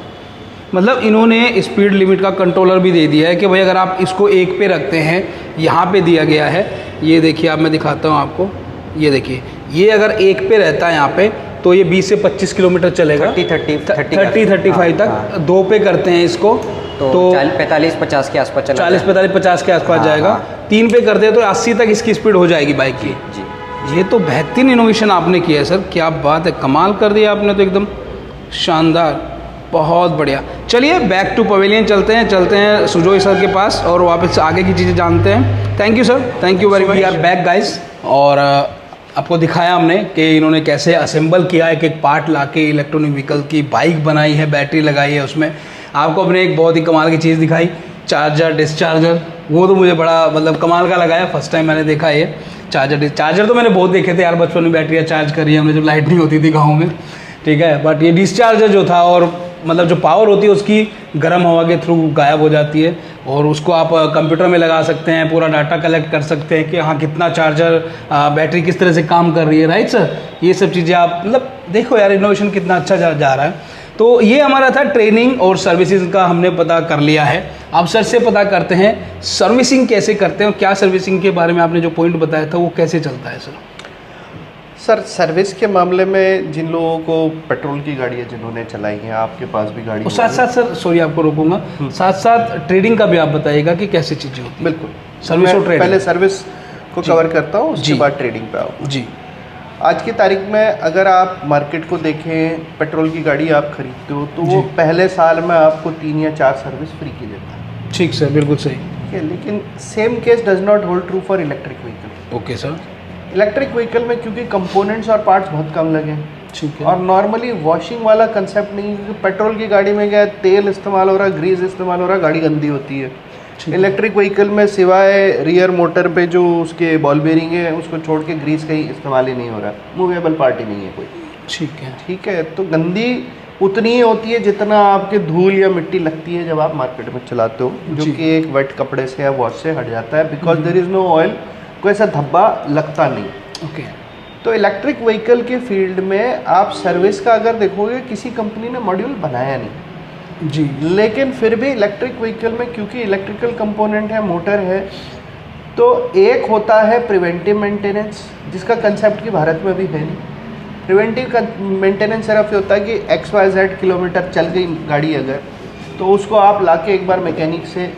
मतलब इन्होंने स्पीड लिमिट का कंट्रोलर भी दे दिया है कि भाई अगर आप इसको 1 पे रखते हैं, यहाँ पे दिया गया है, ये देखिए, आप मैं दिखाता हूँ आपको, ये देखिए, ये अगर 1 पे रहता है यहाँ पे तो ये 20 से 25 किलोमीटर चलेगा। 30-35 तक। 2 पे करते हैं इसको तो
45-50 के आसपास चला
40-45-50 के आसपास जाएगा। 3 पे करते हैं तो 80 तक इसकी स्पीड हो जाएगी बाइक की।
जी।
ये तो बेहतरीन इनोवेशन आपने किया है सर, क्या बात है, कमाल कर दिया आपने तो, एकदम शानदार, बहुत बढ़िया। चलिए बैक टू पवेलियन चलते हैं सुजोय सर के पास और वापस आगे की चीज़ें जानते हैं। Thank you sir, thank you very much. We are back guys, और आपको दिखाया हमने कि इन्होंने कैसे असेंबल किया है, एक पार्ट लाके इलेक्ट्रॉनिक व्हीकल की बाइक बनाई है, बैटरी लगाई है उसमें। आपको अपने एक बहुत ही कमाल की चीज़ दिखाई, चार्जर डिस्चार्जर, वो तो मुझे बड़ा मतलब कमाल का लगाया, फर्स्ट टाइम मैंने देखा ये चार्जर तो मैंने बहुत देखे थे यार, बचपन में बैटरियाँ चार्ज करी है हमने जब लाइट नहीं होती थी गाँव में, ठीक है। बट ये डिस्चार्जर जो था, और मतलब जो पावर होती है उसकी गर्म हवा के थ्रू गायब हो जाती है, और उसको आप कंप्यूटर में लगा सकते हैं, पूरा डाटा कलेक्ट कर सकते हैं कि हाँ कितना चार्जर बैटरी किस तरह से काम कर रही है, राइट सर। ये सब चीज़ें आप मतलब देखो यार, इनोवेशन कितना अच्छा जा रहा है। तो ये हमारा था ट्रेनिंग और सर्विसेज का, हमने पता कर लिया है। अब सर से पता करते हैं सर्विसिंग कैसे करते हैं, और क्या सर्विसिंग के बारे में आपने जो पॉइंट बताया था वो कैसे चलता है सर।
सर सर्विस के मामले में जिन लोगों को पेट्रोल की गाड़ियाँ जिन्होंने चलाई हैं, आपके पास भी गाड़ी,
और साथ साथ सर, सॉरी आपको रोकूंगा, साथ साथ ट्रेडिंग का भी आप बताइएगा कि कैसे चीज़ें होती हैं।
बिल्कुल,
सर्विस और ट्रेडिंग।
पहले सर्विस को कवर करता हूँ, उसके बाद ट्रेडिंग पे आओ।
जी।
आज की तारीख में अगर आप मार्केट को देखें, पेट्रोल की गाड़ी आप खरीदते हो तो वो पहले साल में आपको 3 या 4 सर्विस फ्री की देता है।
ठीक सर, बिल्कुल सही।
ठीक है, लेकिन same case does not hold true for electric vehicle.
Okay sir.
Electric vehicle में क्योंकि कंपोनेंट्स और पार्ट्स बहुत कम लगे हैं,
ठीक है।
और नॉर्मली वॉशिंग वाला कंसेप्ट नहीं है, क्योंकि पेट्रोल की गाड़ी में क्या है, तेल इस्तेमाल हो रहा है, ग्रीस इस्तेमाल हो रहा है, गाड़ी गंदी होती है। इलेक्ट्रिक व्हीकल में सिवाय रियर मोटर पे जो उसके बॉल बेरिंग है उसको छोड़ के ग्रीस कहीं इस्तेमाल ही नहीं हो रहा, मूवेबल पार्ट ही नहीं है कोई।
ठीक है।
ठीक है, तो गंदी उतनी ही होती है जितना आपके धूल या मिट्टी लगती है जब आप मार्केट में चलाते हो, जो
जी।
कि एक वेट कपड़े से या वॉश से हट जाता है, because there is no oil, कोई ऐसा धब्बा लगता नहीं।
ओके।
तो इलेक्ट्रिक व्हीकल के फील्ड में आप सर्विस का अगर देखोगे, किसी कंपनी ने मॉड्यूल बनाया नहीं
जी।
लेकिन फिर भी इलेक्ट्रिक व्हीकल में क्योंकि इलेक्ट्रिकल कंपोनेंट है, मोटर है, तो एक होता है प्रिवेंटिव मेंटेनेंस, जिसका कंसेप्ट की भारत में भी है नहीं। प्रिवेंटिव मेंटेनेंस सिर्फ ये होता है कि XYZ किलोमीटर चल गई गाड़ी अगर, तो उसको आप लाके एक बार मैकेनिक से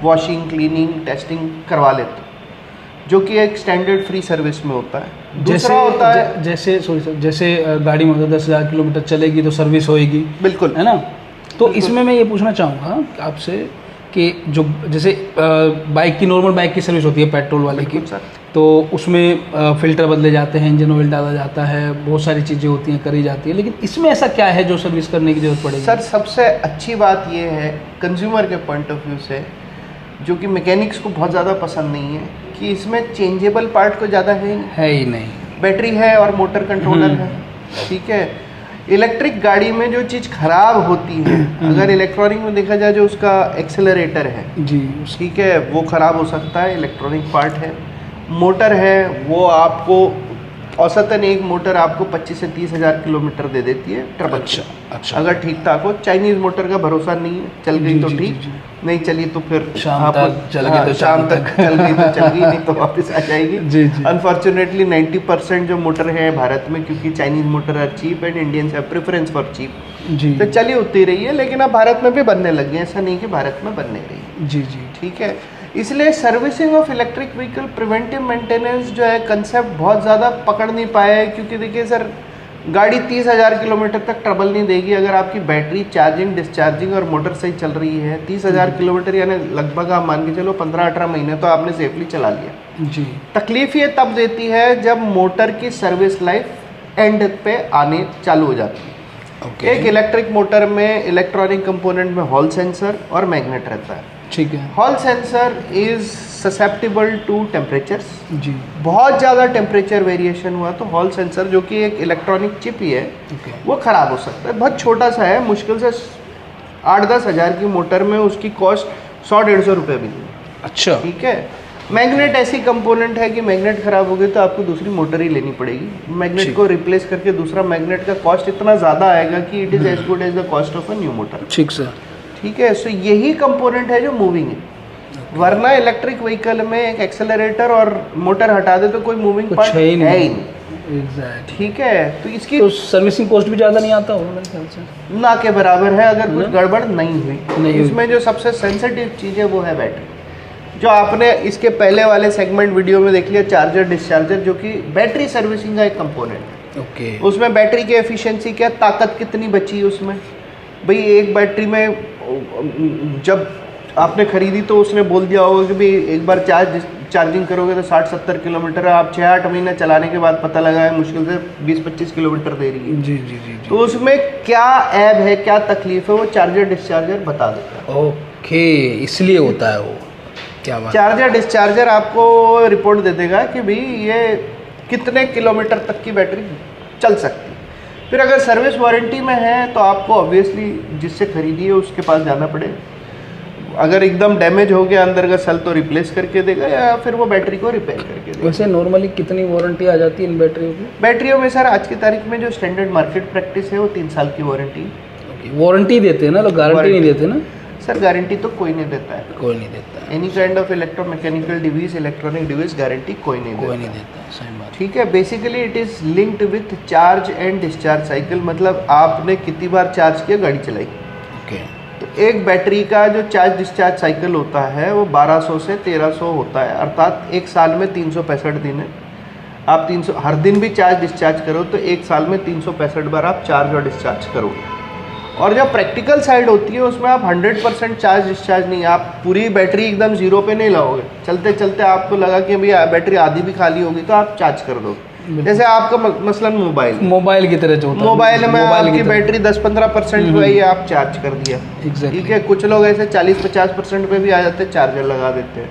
वॉशिंग, क्लीनिंग, टेस्टिंग करवा लेते हो, जो कि एक स्टैंडर्ड फ्री सर्विस में होता है। दूसरा होता है
जैसे सॉरी सर, जैसे गाड़ी में 10,000 किलोमीटर चलेगी तो सर्विस होएगी,
बिल्कुल,
है ना। तो इसमें मैं ये पूछना चाहूँगा आपसे कि जो जैसे बाइक की, नॉर्मल बाइक की सर्विस होती है पेट्रोल वाले की,
बिल्कुल सर।
तो उसमें फ़िल्टर बदले जाते हैं, इंजन ऑयल डाला जाता है, बहुत सारी चीज़ें होती हैं, करी जाती है, लेकिन इसमें ऐसा क्या है जो सर्विस करने की ज़रूरत पड़ेगी?
सर सबसे अच्छी बात ये है कंज्यूमर के पॉइंट ऑफ व्यू से, जो कि मैकेनिक्स को बहुत ज़्यादा पसंद नहीं है, कि इसमें चेंजेबल पार्ट को ज़्यादा है ही नहीं।
है ही नहीं।
बैटरी है और मोटर कंट्रोलर है, ठीक है। इलेक्ट्रिक गाड़ी में जो चीज़ खराब होती है, अगर इलेक्ट्रॉनिक में देखा जाए, जो उसका एक्सेलरेटर है,
जी।
ठीक है, वो ख़राब हो सकता है, इलेक्ट्रॉनिक पार्ट है। मोटर है, वो आपको औसतन एक मोटर आपको 25 से 30 हज़ार किलोमीटर दे देती है ट्रबल।
अच्छा।
अगर ठीक ठाक हो, चाइनीज़ मोटर का भरोसा नहीं है, चल गई तो
जी,
ठीक,
जी।
नहीं चली तो फिर
शाम
आप-
तक चल गई
हाँ,
तो
शाम तक चल गई तो चल गई, नहीं तो वापस आ जाएगी।
जी, जी।
अनफॉर्चुनेटली 90% जो मोटर है भारत में, क्योंकि Chinese motor are cheap and Indians have preference for cheap,
जी।
तो चली उतनी रही है, लेकिन अब भारत में भी बनने लगी है, ऐसा नहीं कि भारत में बनने रही।
जी जी।
ठीक है, इसलिए servicing of electric vehicle, preventive maintenance जो है कंसेप्ट बहुत ज़्यादा पकड़ नहीं पाया है, क्योंकि देखिए सर, गाड़ी 30,000 किलोमीटर तक ट्रबल नहीं देगी अगर आपकी बैटरी चार्जिंग, डिस्चार्जिंग और मोटर सही चल रही है। 30,000 किलोमीटर यानी लगभग आप मान के चलो 15-18 महीने तो आपने सेफली चला लिया।
जी।
तकलीफ ये तब देती है जब मोटर की सर्विस लाइफ एंड पे आने चालू हो जाती है।
ओके।
एक इलेक्ट्रिक मोटर में इलेक्ट्रॉनिक कंपोनेंट में हॉल सेंसर और मैग्नेट रहता है।
ठीक है।
Hall sensor is susceptible to temperatures.
जी।
बहुत ज़्यादा टेम्परेचर वेरिएशन हुआ तो हॉल सेंसर, जो कि एक इलेक्ट्रॉनिक चिप ही है,
ओके।
वो ख़राब हो सकता है। बहुत छोटा सा है, मुश्किल से 8-10 हज़ार की मोटर में उसकी कॉस्ट 100-150 रुपये भी नहीं।
अच्छा।
ठीक है। मैग्नेट ऐसी कंपोनेंट है कि मैग्नेट खराब हो गई तो आपको दूसरी मोटर ही लेनी पड़ेगी। मैग्नेट
ठीक।
को रिप्लेस करके दूसरा मैग्नेट का कॉस्ट इतना ज़्यादा आएगा कि it is as good as the cost of a new motor.
ठीक सर।
ठीक है, सो यही कंपोनेंट है जो मूविंग है। वरना इलेक्ट्रिक व्हीकल में एक एक्सेलरेटर और मोटर हटा दे तो कोई मूविंग
कुछ
पार्ट
है ही नहीं।
नहीं।
एग्जैक्ट।
ठीक है, तो इसकी
तो सर्विसिंग कॉस्ट भी ज़्यादा नहीं आता होगा मेरे ख्याल से।
ना के बराबर है अगर कुछ
ना?
गड़बड़ नहीं हुई।
नहीं हुई।
इसमें जो सबसे सेंसिटिव चीज़ है वो है बैटरी, जो आपने इसके पहले वाले सेगमेंट वीडियो में देख लिया, चार्जर डिस्चार्जर, जो कि बैटरी सर्विसिंग का एक कंपोनेंट है।
ओके।
उसमें बैटरी की एफिशिएंसी क्या, ताकत कितनी बची उसमें। भाई एक बैटरी में जब आपने खरीदी तो उसने बोल दिया होगा कि भाई एक बार चार्जिंग करोगे तो 60-70 किलोमीटर, आप 6-8 महीने चलाने के बाद पता लगा है मुश्किल से 20-25 किलोमीटर दे रही है।
जी जी जी जी।
तो उसमें क्या ऐब है, क्या तकलीफ है, वो चार्जर डिस्चार्जर बता देता है।
ओके, इसलिए होता है वो। क्या बात।
चार्जर डिस्चार्जर आपको रिपोर्ट दे देगा कि भाई ये कितने किलोमीटर तक की बैटरी चल सकती है। फिर अगर सर्विस वारंटी में है तो आपको ऑब्वियसली जिससे खरीदी है उसके पास जाना पड़ेगा। अगर एकदम डैमेज हो गया अंदर का सेल तो रिप्लेस करके देगा, या फिर वो बैटरी को रिपेयर करके देगा।
वैसे नॉर्मली कितनी वारंटी आ जाती है इन बैटरियों की?
बैटरियों में सर आज की तारीख में जो स्टैंडर्ड मार्केट प्रैक्टिस है वो 3 साल की वारंटी।
वारंटी देते हैं ना लोग, गारंटी नहीं
Warranty।
देते ना?
सर गारंटी तो कोई नहीं देता है।
कोई नहीं देता।
Any kind of electromechanical device, electronic device, guarantee कोई नहीं
कोई
देता।
नहीं देता, सही बात।
ठीक है, basically it is linked with charge and discharge cycle, मतलब आपने कितनी बार चार्ज किया, गाड़ी चलाई।
ओके।
तो एक बैटरी का जो चार्ज डिस्चार्ज साइकिल होता है वो 1200 से 1300 होता है, अर्थात एक साल में 365 दिन है। आप 300 हर दिन भी चार्ज डिस्चार्ज करो तो एक साल में 365 बार आप चार्ज और डिस्चार्ज करोगे। और जब प्रैक्टिकल साइड होती है उसमें आप 100% चार्ज डिस्चार्ज नहीं, आप पूरी बैटरी एकदम जीरो पे नहीं लाओगे। चलते चलते आपको लगा कि भाई बैटरी आधी भी खाली होगी तो आप चार्ज कर दो। जैसे आपका मसलन
मोबाइल की तरह जो होता है,
मोबाइल में
मोबाइल की
आपकी
तरह।
बैटरी 10-15% पे ही आप चार्ज कर दिया,
Exactly.
ठीक है। कुछ लोग ऐसे 40-50% पे भी आ जाते हैं, चार्जर लगा देते हैं,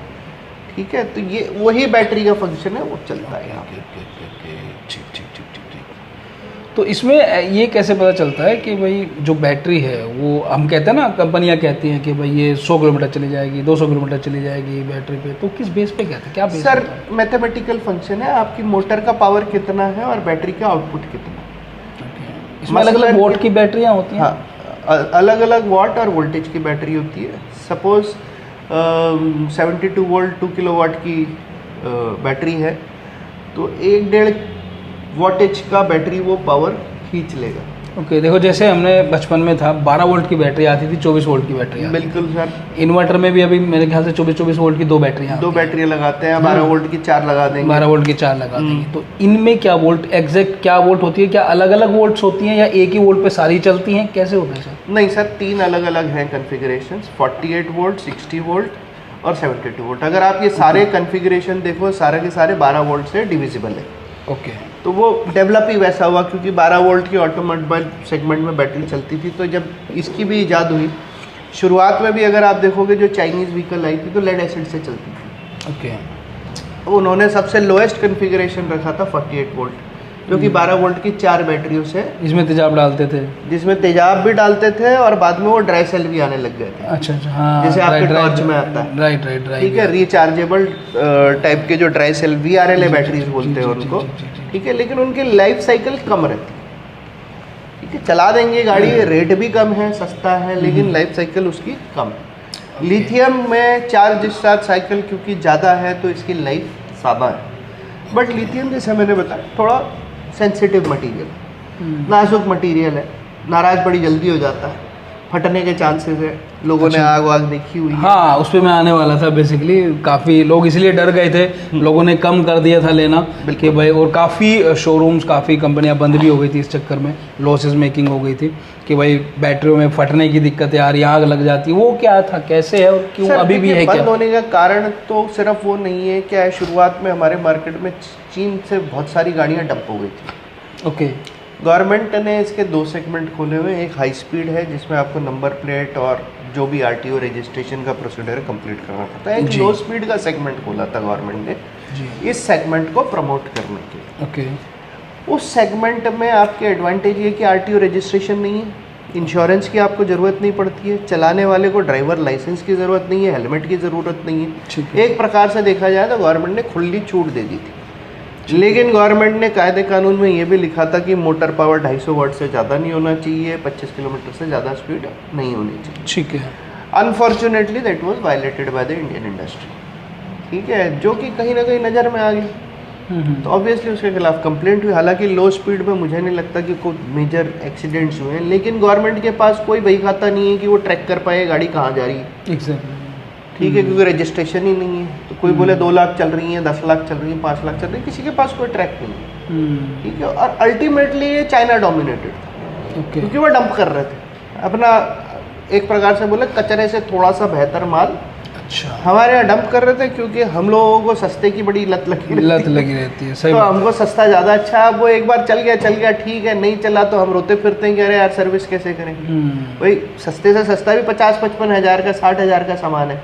ठीक है। तो ये वही बैटरी का फंक्शन है, वो चलता है यहाँ पे।
ठीक ठीक ठीक ठीक ठीक। तो इसमें ये कैसे पता चलता है कि भाई जो बैटरी है वो, हम कहते हैं ना, कंपनियां कहती हैं कि भाई ये 100 किलोमीटर चली जाएगी, 200 किलोमीटर चली जाएगी बैटरी पे, तो किस बेस पे कहते हैं, क्या बेस
सर
होता है?
मैथमेटिकल फंक्शन है, आपकी मोटर का पावर कितना है और बैटरी का आउटपुट कितना है।
Okay. इसमें अलग अलग वोल्ट की बैटरियाँ होती हैं?
हाँ, अलग अलग वॉट और वोल्टेज की बैटरी होती है। सपोज 72 वोल्ट 2 किलोवाट की बैटरी है, तो 1.5 वॉटेज का बैटरी वो पावर खींच लेगा।
ओके देखो, जैसे हमने बचपन में था 12 वोल्ट की बैटरी आती थी, 24 वोल्ट की बैटरी आती
बिल्कुल सर।
थी। इन्वर्टर में भी अभी मेरे ख्याल से 24 वोल्ट की 2 बैटरियाँ,
2 बैटरियाँ लगाते हैं, 12 वोल्ट की 4 लगा देंगे।
12 वोल्ट की 4 लगा देंगे। तो इनमें क्या वोल्ट, एग्जैक्ट क्या वोल्ट होती है, क्या अलग अलग वोल्ट्स होती हैं या एक ही वोल्ट पे सारी चलती हैं, कैसे होता है सर?
नहीं सर, 3 अलग अलग हैं कन्फिगरेशंस, 48 वोल्ट, 60 वोल्ट और 72 वोल्ट। अगर आप ये सारे कन्फिगरेशन देखो, सारे के सारे 12 वोल्ट से डिविजिबल है।
ओके।
तो वो डेवलप ही वैसा हुआ, क्योंकि 12 वोल्ट की ऑटोमोबाइल सेगमेंट में बैटरी चलती थी। तो जब इसकी भी इजाद हुई, शुरुआत में भी अगर आप देखोगे जो चाइनीज़ व्हीकल आई थी तो लेड एसिड से चलती थी।
ओके।
उन्होंने सबसे लोएस्ट कन्फिगरेशन रखा था 48 वोल्ट, जो कि 12 वोल्ट की 4 बैटरियों से,
इसमें तेजाब डालते थे?
जिसमें तेजाब भी डालते थे और बाद में वो ड्राई सेल भी आने लग गए थे।
अच्छा अच्छा, हाँ,
जैसे आपके
ड्राई-
टॉर्च में आता है।
Right right right.
ठीक है, रिचार्जेबल टाइप के जो ड्राई सेल VRLA बैटरीज बोलते हैं उनको, ठीक है। लेकिन उनकी लाइफ साइकिल कम रहती है, ठीक है। चला देंगे गाड़ी, रेट भी कम है, सस्ता है, लेकिन लाइफ साइकिल उसकी कम है। लिथियम में चार्ज डिस्चार्ज साइकिल क्योंकि ज़्यादा है तो इसकी लाइफ ज़्यादा है। बट लिथियम जैसे मैंने बताया थोड़ा सेंसिटिव मटेरियल, नाजुक मटेरियल है, नाराज बड़ी जल्दी हो जाता है, फटने के चांसेस है। लोगों ने आग वाग देखी हुई है।
हाँ, उस पर मैं आने वाला था। बेसिकली काफ़ी लोग इसलिए डर गए थे, लोगों ने कम कर दिया था लेना कि भाई, और काफ़ी शोरूम्स, काफ़ी कंपनियां बंद भी हो गई थी इस चक्कर में, लॉसेस मेकिंग हो गई थी कि भाई बैटरियों में फटने की दिक्कतें आ रही, आग लग जाती। वो क्या था, कैसे है और क्यों
सर,
अभी भी है
बंद
क्या?
होने का कारण तो सिर्फ वो नहीं है, क्या है, शुरुआत में हमारे मार्केट में चीन से बहुत सारी गाड़ियाँ डंप हो गई थी।
ओके।
गवर्नमेंट ने इसके 2 सेगमेंट खोले हुए हैं। एक हाई स्पीड है जिसमें आपको नंबर प्लेट और जो भी RTO रजिस्ट्रेशन का प्रोसीजर है कंप्लीट करना पड़ता है। एक
जी।
लो स्पीड का सेगमेंट खोला था गवर्नमेंट ने
जी।
इस सेगमेंट को प्रमोट करने के लिए।
ओके।
उस सेगमेंट में आपके एडवांटेज ये कि RTO रजिस्ट्रेशन नहीं है, इंश्योरेंस की आपको ज़रूरत नहीं पड़ती है, चलाने वाले को ड्राइवर लाइसेंस की ज़रूरत नहीं है, हेलमेट की ज़रूरत नहीं
ठीक
है। एक प्रकार से देखा जाए तो गवर्नमेंट ने खुली छूट दे दी थी। लेकिन गवर्नमेंट ने कायदे कानून में ये भी लिखा था कि मोटर पावर 250 वाट से ज़्यादा नहीं होना चाहिए, 25 किलोमीटर से ज़्यादा स्पीड नहीं होनी चाहिए।
ठीक है।
Unfortunately that was violated by the Indian industry, ठीक है, जो कि कहीं ना कहीं नज़र में आ गई। तो ऑब्वियसली उसके खिलाफ कंप्लेंट हुई। हालांकि लो स्पीड में मुझे नहीं लगता कि कोई मेजर एक्सीडेंट्स हुए हैं, लेकिन गवर्नमेंट के पास कोई बही खाता नहीं है कि वो ट्रैक कर पाए गाड़ी कहाँ जा रही है,
एग्जैक्टली।
ठीक है, क्योंकि रजिस्ट्रेशन ही नहीं है। तो कोई बोले 2 लाख चल रही है, 10 लाख चल रही है, 5 लाख चल रही है, किसी के पास कोई ट्रैक नहीं है, ठीक है। और अल्टीमेटली ये चाइना डोमिनेटेड था,
ओके।
क्योंकि वो डंप कर रहे थे अपना, एक प्रकार से बोले कचरे से थोड़ा सा बेहतर माल
अच्छा,
हमारे यहाँ डंप कर रहे थे, क्योंकि हम लोगों को सस्ते की बड़ी लत लगी
रहती है। सही
तो
बात।
हमको सस्ता ज़्यादा अच्छा है। अब वो एक बार चल गया ठीक है, नहीं चला तो हम रोते फिरते हैं कि अरे यार सर्विस कैसे करें। भाई सस्ते से सस्ता भी 50-55 हज़ार का, 60 हज़ार का सामान है।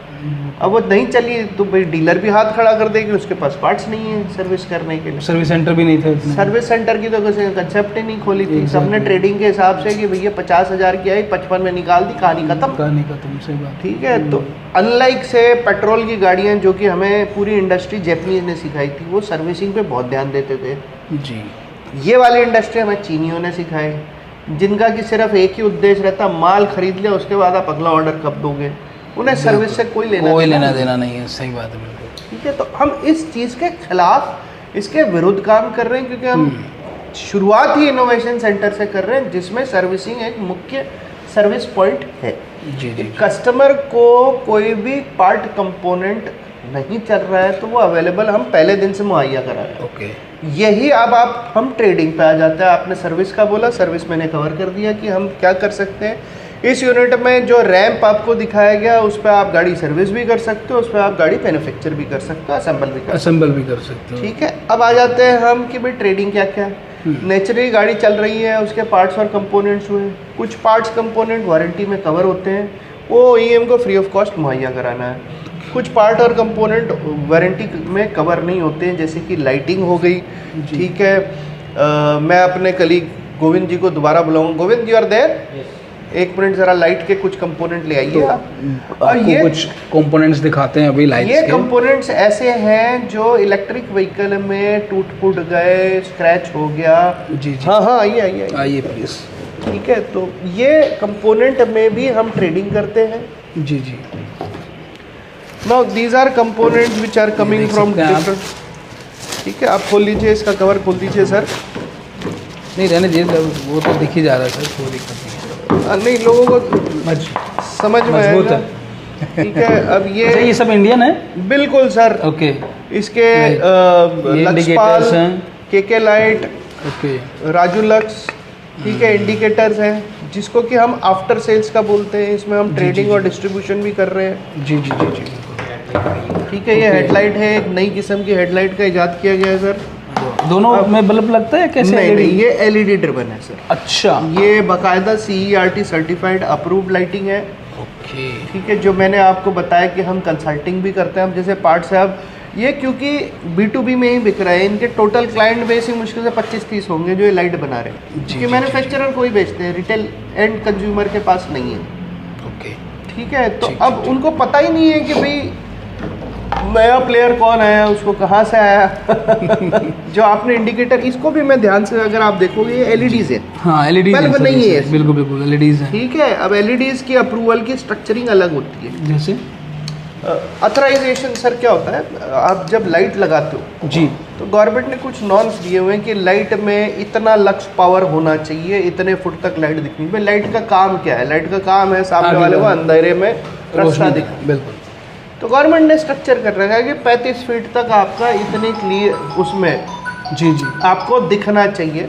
अब वो नहीं चली तो भाई डीलर भी हाथ खड़ा कर देगी, उसके पास पार्ट्स नहीं है सर्विस करने के लिए।
सर्विस सेंटर भी नहीं थे इतने।
सर्विस सेंटर की तो किसी कंसेप्ट ही नहीं खोली थी। सबने ट्रेडिंग के हिसाब से कि भैया 50 हज़ार की आई, 55 में निकाल दी, कहानी खत्म।
कहानी खत्म। सही बात।
ठीक है। तो अनलाइक से पेट्रोल की गाड़ियाँ, जो कि हमें पूरी इंडस्ट्री जैपनीज ने सिखाई थी, वो सर्विसिंग पे बहुत ध्यान देते थे।
जी।
ये वाली इंडस्ट्री हमें चीनियों ने सिखाई, जिनका कि सिर्फ एक ही उद्देश्य रहता, माल खरीद लिया उसके बाद आप अगला ऑर्डर कब दोगे, उन्हें सर्विस से कोई लेना
देना नहीं है। सही बात है, बिल्कुल।
ठीक है। तो हम इस चीज़ के खिलाफ, इसके विरुद्ध काम कर रहे हैं, क्योंकि हम शुरुआत ही इनोवेशन सेंटर से कर रहे हैं, जिसमें सर्विसिंग एक मुख्य सर्विस पॉइंट है।
जी जी।
कस्टमर को कोई भी पार्ट कंपोनेंट नहीं चल रहा है तो वो अवेलेबल हम पहले दिन से मुहैया करा रहे हैं।
ओके।
यही अब हम ट्रेडिंग पे आ जाते हैं। आपने सर्विस का बोला, सर्विस मैंने कवर कर दिया कि हम क्या कर सकते हैं। इस यूनिट में जो रैंप आपको दिखाया गया उस पर आप गाड़ी सर्विस भी कर सकते हो, उस पर आप गाड़ी मैन्युफैक्चर भी कर सकते हो, असेंबल भी कर सकते हो। ठीक है, अब आ जाते हैं हम कि भाई ट्रेडिंग क्या क्या है। नेचुरली गाड़ी चल रही है, उसके पार्ट्स और कंपोनेंट्स हुए, कुछ पार्ट्स कंपोनेंट वारंटी में कवर होते हैं, वो OEM को फ्री ऑफ कॉस्ट मुहैया कराना है। कुछ पार्ट और कंपोनेंट वारंटी में कवर नहीं होते हैं, जैसे कि लाइटिंग हो गई। ठीक है, मैं अपने कलीग गोविंद जी को दोबारा बुलाऊंगा। Govind, you are there? एक मिनट, जरा लाइट के कुछ कंपोनेंट ले आइए आप। और ये
कुछ कंपोनेंट्स दिखाते हैं अभी लाइट्स
ये
के।
कंपोनेंट्स ऐसे हैं जो इलेक्ट्रिक व्हीकल में टूट फूट गए, स्क्रैच हो गया।
जी जी,
हाँ हाँ, आइए
प्लीज।
ठीक है, तो ये कंपोनेंट में भी हम ट्रेडिंग करते हैं।
जी जी।
Now these are components which are coming from different. ठीक है, आप खोल लीजिए, इसका कवर खोल दीजिए सर।
नहीं रहने दीजिए, वो तो दिख ही जा रहा है सर, कोई दिक्कत नहीं।
नहीं, लोगों को समझ में आएगा। ठीक है, अब ये
सब इंडियन है?
बिल्कुल सर।
ओके।
इसके लक्सपाल, KK light, okay, Raju lux, ठीक है, इंडिकेटर्स हैं जिसको कि हम आफ्टर सेल्स का बोलते हैं। इसमें हम ट्रेडिंग और डिस्ट्रीब्यूशन भी कर रहे हैं। जी जी जी जी। ठीक है, ये हेडलाइट है, एक नई किस्म की हेडलाइट का इजाद किया गया है सर।
दोनों में बल्ब लगता है कैसे?
नहीं, ये LED ड्रिवन है सर।
अच्छा,
ये बाकायदा CERT सर्टिफाइड अप्रूव्ड लाइटिंग है।
ओके। ठीक
है, जो मैंने आपको बताया कि हम कंसल्टिंग भी करते हैं। अब जैसे पार्ट्स है, अब ये क्योंकि B2B में ही बिक रहा है, इनके टोटल क्लाइंट बेस ही मुश्किल से 25-30 होंगे जो ये लाइट बना रहे हैं। क्योंकि मैन्युफैक्चरर कोई बेचते हैं, रिटेल एंड कंज्यूमर के पास नहीं है। ओके, ठीक है, तो अब उनको पता ही नहीं है कि भाई नया प्लेयर कौन आया, उसको कहाँ से आया। जो आपने इंडिकेटर, इसको भी मैं ध्यान से अगर आप देखोगे, ये LEDs है। हाँ, LEDs बल्ब नहीं है,
बिल्कुल बिल्कुल LEDs है।
ठीक है, अब LEDs की अप्रूवल की स्ट्रक्चरिंग अलग होती है।
जैसे
ऑथराइजेशन सर क्या होता है, आप जब लाइट लगाते हो जी, तो गवर्नमेंट ने कुछ नॉर्म्स दिए हुए हैं कि लाइट में इतना लक्स पावर होना चाहिए, इतने फुट तक लाइट दिखनी। भाई लाइट का काम क्या है? लाइट का काम है सामने वाले को अंधेरे में रास्ता दिखाना। बिल्कुल, तो गवर्नमेंट ने स्ट्रक्चर कर रखा है कि 35 फीट तक आपका इतनी क्लियर उसमें जी जी आपको दिखना चाहिए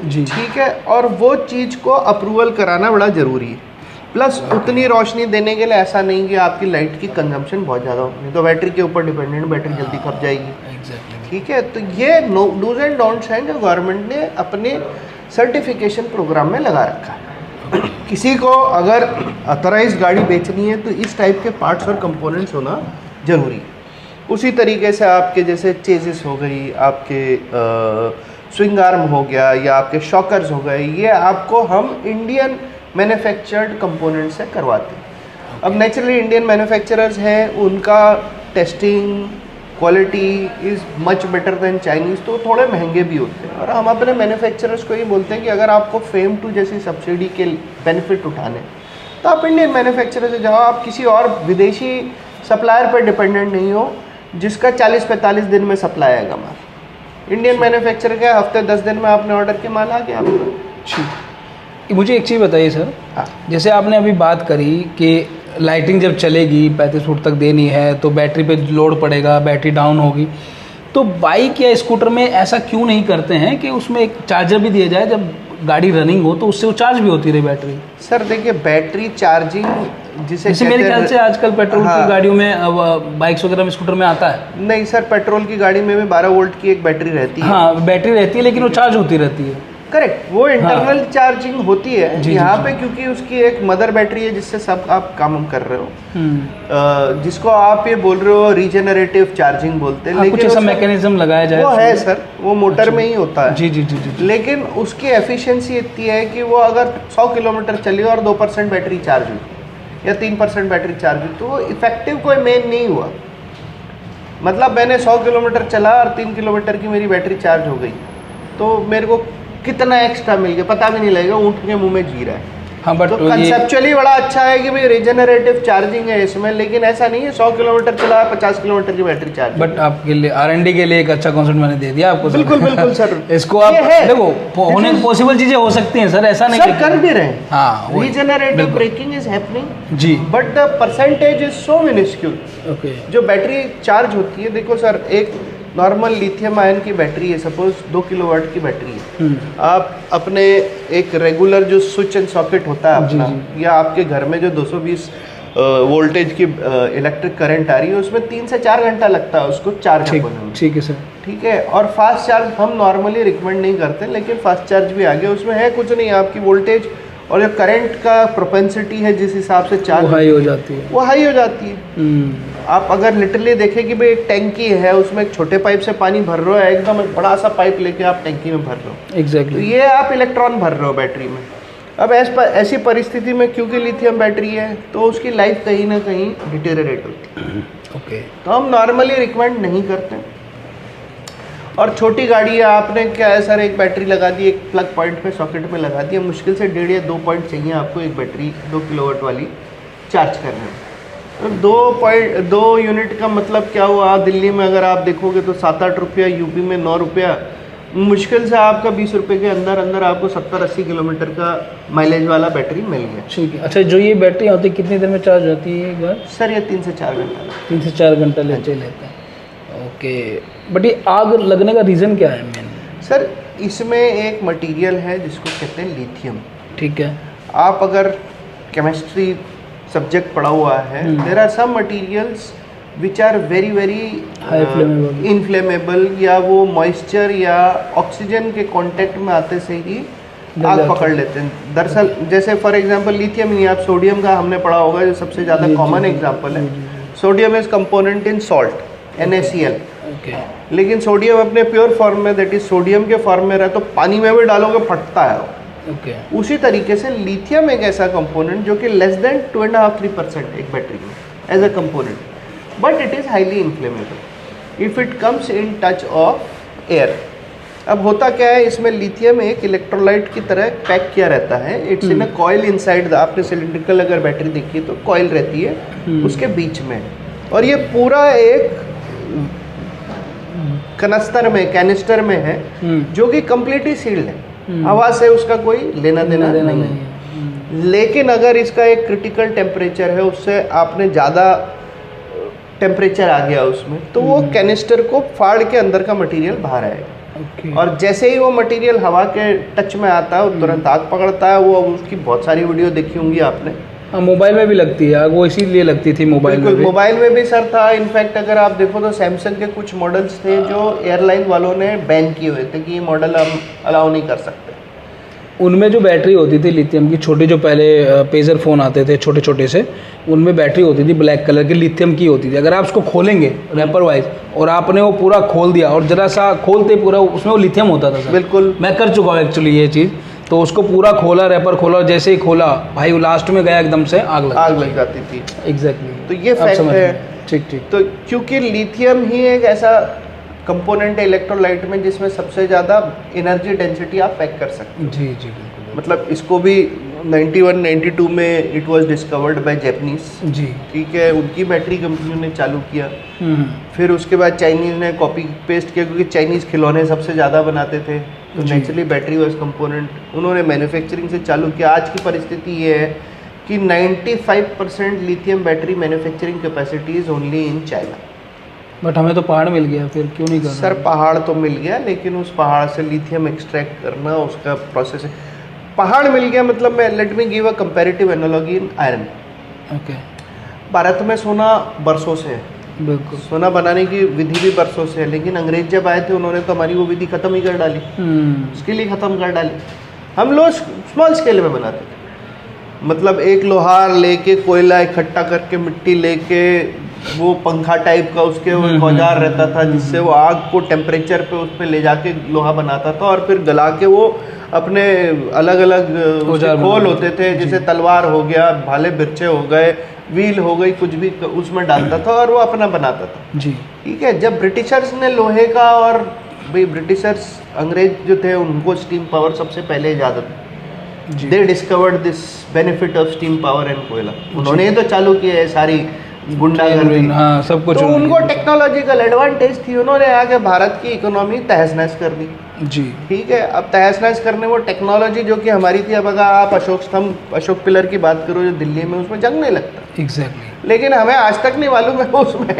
जी। ठीक है, और वो चीज़ को अप्रूवल कराना बड़ा ज़रूरी है। प्लस उतनी रोशनी देने के लिए ऐसा नहीं कि आपकी लाइट की कंजम्पशन बहुत ज़्यादा हो, नहीं तो बैटरी के ऊपर डिपेंडेंट, बैटरी जल्दी खप जाएगी। एग्जैक्टली। ठीक है, तो ये डूज एंड डोंट्स हैं जो गवर्नमेंट ने अपने सर्टिफिकेशन प्रोग्राम में लगा रखा है। किसी को अगर ऑथराइज्ड गाड़ी बेचनी है तो इस टाइप के पार्ट्स और कंपोनेंट्स होना ज़रूरी है। उसी तरीके से आपके जैसे चेसिस हो गई, आपके स्विंग आर्म हो गया, या आपके शॉकर्स हो गए, ये आपको हम इंडियन मैन्युफैक्चर्ड कंपोनेंट से करवाते हैं। अब नेचुरली इंडियन मैन्युफैक्चरर्स हैं, उनका testing quality is much better than Chinese, तो थोड़े महंगे भी होते हैं। और हम अपने मैन्युफैक्चरर्स को ये बोलते हैं कि अगर आपको फेम टू जैसी सब्सिडी के बेनिफिट उठाने तो आप इंडियन मैन्युफैक्चरर से जाओ, आप किसी और विदेशी सप्लायर पर डिपेंडेंट नहीं हो जिसका 40-45 दिन में सप्लाई आएगा माल। इंडियन मैन्युफैक्चरर का हफ्ते 10 दिन में आपने ऑर्डर के माल आ गया आपको।
मुझे एक चीज़ बताइए सर, हाँ, जैसे आपने अभी बात करी कि लाइटिंग जब चलेगी 35 फुट तक देनी है तो बैटरी पे लोड पड़ेगा, बैटरी डाउन होगी, तो बाइक या स्कूटर में ऐसा क्यों नहीं करते हैं कि उसमें एक चार्जर भी दिया जाए, जब गाड़ी रनिंग हो तो उससे वो चार्ज भी होती रहे बैटरी?
सर देखिए, बैटरी चार्जिंग
जैसे मेरे ख्याल से आजकल पेट्रोल की गाड़ियों में, बाइक्स वगैरह में, स्कूटर में आता है।
नहीं सर, पेट्रोल की गाड़ी में भी 12 वोल्ट की एक बैटरी रहती है।
हाँ, बैटरी रहती है लेकिन वो चार्ज होती रहती है।
करेक्ट, वो इंटरनल चार्जिंग होती है यहाँ पे, क्योंकि उसकी एक मदर बैटरी है जिससे सब आप काम कर रहे हो, जिसको आप ये बोल रहे हो रीजेनरेटिव चार्जिंग बोलते हैं। लेकिन
कुछ ऐसा मैकेनिज्म लगाया जाए
वो है सर, वो मोटर में ही होता है।
जी जी जी जी।
लेकिन उसकी एफिशिएंसी इतनी है कि वो अगर 100 किलोमीटर चली और 2% बैटरी चार्ज हुई या 3% बैटरी चार्ज हुई तो वो इफेक्टिव कोई मेन नहीं हुआ। मतलब मैंने 100 किलोमीटर चला और 3 किलोमीटर की मेरी बैटरी चार्ज हो गई तो मेरे को कितना एक्स्ट्रा मिल गया पता भी नहीं लगेगा, ऊँट के मुंह में जी रहा है।
हाँ, बट
तो कंसेप्चुअली बड़ा अच्छा है कि भाई रीजनरेटिव चार्जिंग है इसमें, लेकिन ऐसा नहीं है 100 किलोमीटर चला 50 किलोमीटर की बैटरी चार्ज।
बट आपके लिए R&D के लिए एक अच्छा कॉन्सेप्ट मैंने दे दिया आपको।
बिल्कुल बिल्कुल सर,
इसको आप देखो, होने पॉसिबल चीजें हो सकती हैं सर, ऐसा नहीं
सर कर भी रहे हैं।
हाँ,
रीजनरेटिव ब्रेकिंग इज हैपनिंग
जी,
but the percentage is so minuscule.
Okay,
जो बैटरी चार्ज होती है, देखो सर, एक नॉर्मल लिथियम आयन की बैटरी है, सपोज 2 किलोवाट की बैटरी है, आप अपने एक रेगुलर जो स्विच एंड सॉकेट होता है अपना, या आपके घर में जो 220 वोल्टेज की इलेक्ट्रिक करंट आ रही है, उसमें 3 से 4 घंटा लगता है उसको चार्ज होने में।
ठीक है सर।
ठीक है, और फास्ट चार्ज हम नॉर्मली रिकमेंड नहीं करते, लेकिन फास्ट चार्ज भी आ गया, उसमें है कुछ नहीं, आपकी वोल्टेज और जो करंट का प्रोपेंसिटी है जिस हिसाब से चार्ज
हाई हो जाती है,
वो हाई हो जाती है। आप अगर लिटरली देखें कि भाई एक टैंकी है, उसमें एक छोटे पाइप से पानी भर रहे हो, एकदम एक बड़ा सा पाइप लेके आप टैंकी में भर रहे हो,
एग्जैक्टली
तो ये आप इलेक्ट्रॉन भर रहे हो बैटरी में। अब ऐसी परिस्थिति में क्योंकि लिथियम बैटरी है तो उसकी लाइफ कहीं ना कहीं डिटेरियोरेट होती है।
ओके।
तो हम नॉर्मली रिकमेंड नहीं करते। और छोटी गाड़ी है, आपने क्या है सर, एक बैटरी लगा दी, एक प्लग पॉइंट पे सॉकेट में लगा दिया, मुश्किल से 1.5 या 2 पॉइंट चाहिए आपको एक बैटरी 2 किलोवाट वाली चार्ज करने में। तो 2 यूनिट का मतलब क्या हुआ, दिल्ली में अगर आप देखोगे तो 7-8 रुपया, यूपी में 9 रुपया, मुश्किल से आपका 20 रुपये के अंदर अंदर आपको 70-80 किलोमीटर का माइलेज वाला बैटरी मिल गया।
ठीक है। अच्छा, जो ये बैटरी होती है कितनी देर में चार्ज होती है एक बार?
सर ये 3 से 4 घंटा
3 से 4 घंटा लेते हैं। ओके, बट ये आग लगने का रीज़न क्या है मेन?
सर इसमें एक मटेरियल है जिसको कहते हैं लिथियम।
ठीक है।
आप अगर केमिस्ट्री सब्जेक्ट पढ़ा हुआ है, there are some materials which are very very inflammable, या वो मॉइस्चर या ऑक्सीजन के कांटेक्ट में आते से ही आग पकड़ लेते हैं। दरअसल जैसे फॉर एग्जांपल लिथियम नहीं, आप सोडियम का हमने पढ़ा होगा, जो सबसे ज़्यादा कॉमन एग्जांपल है। Sodium is component in salt NaCl, लेकिन सोडियम अपने प्योर फॉर्म में, दैट इज सोडियम के फॉर्म में रहे तो पानी में भी डालोगे फटता है वो। उसी तरीके से लिथियम एक ऐसा कंपोनेंट जो कि लेस देन 2.5-3% एक बैटरी में as a component, but it is highly inflammable if it comes in touch of air. अब होता क्या है, इसमें लिथियम एक इलेक्ट्रोलाइट की तरह पैक किया रहता है, it's in a coil inside. आपने सिलिंड्रिकल अगर बैटरी देखी है तो कॉइल रहती है उसके बीच में, और ये पूरा एक कैनिस्टर में है जो कि कंप्लीटली सील्ड है, हवा से उसका कोई लेना देना नहीं है। लेकिन अगर इसका एक क्रिटिकल टेम्परेचर है, उससे आपने ज़्यादा टेम्परेचर आ गया उसमें, तो वो कैनिस्टर को फाड़ के अंदर का मटेरियल बाहर आएगा। और जैसे ही वो मटेरियल हवा के टच में आता है वो तुरंत आग पकड़ता है। वो उसकी बहुत सारी वीडियो देखी होंगी आपने।
हाँ, मोबाइल में भी लगती है आग, वो इसीलिए लगती थी मोबाइल में भी।
मोबाइल में भी सर था। इनफैक्ट अगर आप देखो तो सैमसंग के कुछ मॉडल्स थे जो एयरलाइन वालों ने बैन किए हुए थे कि ये मॉडल हम अलाउ नहीं कर सकते।
उनमें जो बैटरी होती थी लिथियम की, छोटी जो पहले पेजर फ़ोन आते थे छोटे छोटे से, उनमें बैटरी होती थी ब्लैक कलर की, लिथियम की होती थी। अगर आप उसको खोलेंगे रैपर वाइज और आपने वो पूरा खोल दिया और ज़रा सा खोलते पूरा उसमें वो लिथियम होता था सर।
बिल्कुल,
मैं कर चुका हूँ एक्चुअली ये चीज़। तो उसको पूरा खोला, रैपर खोला, और जैसे ही खोला भाई वो लास्ट में गया एकदम से आग
लग जाती थी।
एग्जैक्टली।
तो ये फैक्ट है।
ठीक ठीक।
तो क्योंकि लिथियम ही एक ऐसा कंपोनेंट है इलेक्ट्रोलाइट में जिसमें सबसे ज़्यादा एनर्जी डेंसिटी आप पैक कर सकते हैं।
जी जी बिल्कुल।
मतलब इसको भी 91-92 में it was discovered by Japanese.
जी
ठीक है, उनकी बैटरी कंपनियों ने चालू किया। फिर उसके बाद चाइनीज़ ने कॉपी पेस्ट किया, क्योंकि चाइनीज़ खिलौने सबसे ज़्यादा बनाते थे, तो नेचुरली बैटरी वाज कंपोनेंट उन्होंने मैन्युफैक्चरिंग से चालू किया। आज की परिस्थिति ये है कि 95% lithium battery manufacturing capacity is only in China.
But हमें तो पहाड़ मिल गया, फिर क्यों नहीं कर रहे?
सर पहाड़ तो मिल गया, लेकिन उस पहाड़ से लिथियम एक्सट्रैक्ट करना उसका प्रोसेस है। पहाड़ मिल गया मतलब, मैं let me give a comparative analogy in iron.
Okay.
Bharat में सोना बरसों से है,
बिल्कुल।
सोना बनाने की विधि भी बरसों से है, लेकिन अंग्रेज जब आए थे उन्होंने तो हमारी वो विधि खत्म ही कर डाली, उसके लिए ख़त्म कर डाली। हम लोग स्मॉल स्केल में बनाते थे, मतलब एक लोहार लेके, कोयला इकट्ठा करके, मिट्टी लेके, वो पंखा टाइप का उसके वो औजार रहता था जिससे वो आग को टेम्परेचर पे उस पर ले जाके लोहा बनाता था, और फिर गला के वो अपने अलग अलग खोल होते थे, जैसे तलवार हो गया, भाले बिरचे हो गए, व्हील हो गई, कुछ भी उसमें डालता था और वो अपना बनाता था। जी ठीक है। जब ब्रिटिशर्स ने लोहे का, और भाई ब्रिटिशर्स अंग्रेज जो थे उनको स्टीम पावर सबसे पहले इजाजत, दे discovered this benefit of steam power and कोयला, उन्होंने तो चालू किया है सारी गुंडागर्दी। हाँ, सब कुछ। तो उनको टेक्नोलॉजिकल एडवांटेज थी, उन्होंने आके भारत की इकोनॉमी तहस नहस कर दी। जी ठीक है। अब तहस नहस करने वो टेक्नोलॉजी जो कि हमारी थी, अब अगर आप अशोक स्तंभ, अशोक पिलर की बात करो जो दिल्ली में, उसमें जंग नहीं लगता। एग्जैक्टली। लेकिन हमें आज तक नहीं मालूम है उसमें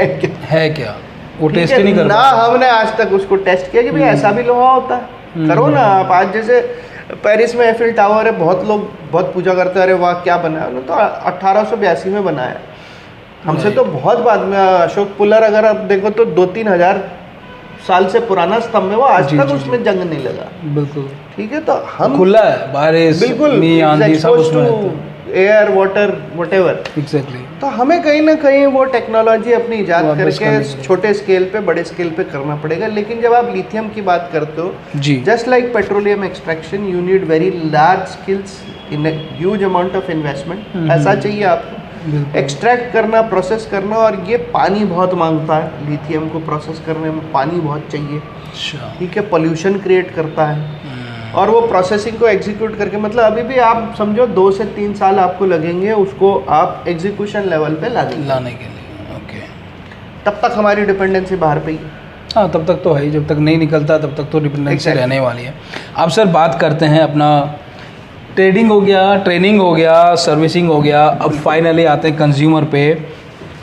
है क्या।
वो
ठीक
टेस्ट
है?
ही नहीं कर
ना
पाते।
हमने आज तक उसको टेस्ट किया कि भाई ऐसा भी लोहा होता है। करो ना आप, आज जैसे पेरिस में एफिल टावर है, बहुत लोग बहुत पूजा करते हैं, अरे वाह क्या बनाया, उन्होंने तो 1882 में बनाया, हमसे तो बहुत बाद में। अशोक पुलर अगर आप देखो तो 2-3 हजार साल से पुराना स्तंभ है, वो आज
जी,
तक
जी,
उसमें जंग नहीं लगा।
बिल्कुल
ठीक है, तो हम
खुला है, बारिश
बिल्कुल
मींह आंधी सब उसमें रहता है।
Air water whatever.
एग्जैक्टली।
तो हमें कहीं ना कहीं वो टेक्नोलॉजी अपनी ईजाद
वापस
करके
करने के लिए।
छोटे स्केल पे बड़े स्केल पे करना पड़ेगा। लेकिन जब आप लिथियम की बात करते हो,
जी
just like petroleum extraction, you need very large skills in huge amount of investment. ऐसा चाहिए आपको
बिल्कुल।
एक्सट्रैक्ट करना, प्रोसेस करना, और ये पानी बहुत मांगता है। लिथियम को प्रोसेस करने में पानी बहुत चाहिए।
अच्छा।
ठीक है, पोल्यूशन क्रिएट करता है, और वो प्रोसेसिंग को एग्जीक्यूट करके, मतलब अभी भी आप समझो 2 से 3 साल आपको लगेंगे उसको आप एग्जीक्यूशन लेवल पे लाने
के लिए। ओके।
तब तक हमारी डिपेंडेंसी बाहर पे ही है।
हाँ, तब तक तो है ही, जब तक नहीं निकलता तब तक तो डिपेंडेंसी
Exactly.
रहने वाली है। अब सर बात करते हैं अपना, ट्रेडिंग हो गया, ट्रेनिंग हो गया, सर्विसिंग हो गया, अब फाइनली आते हैं कंज्यूमर पे,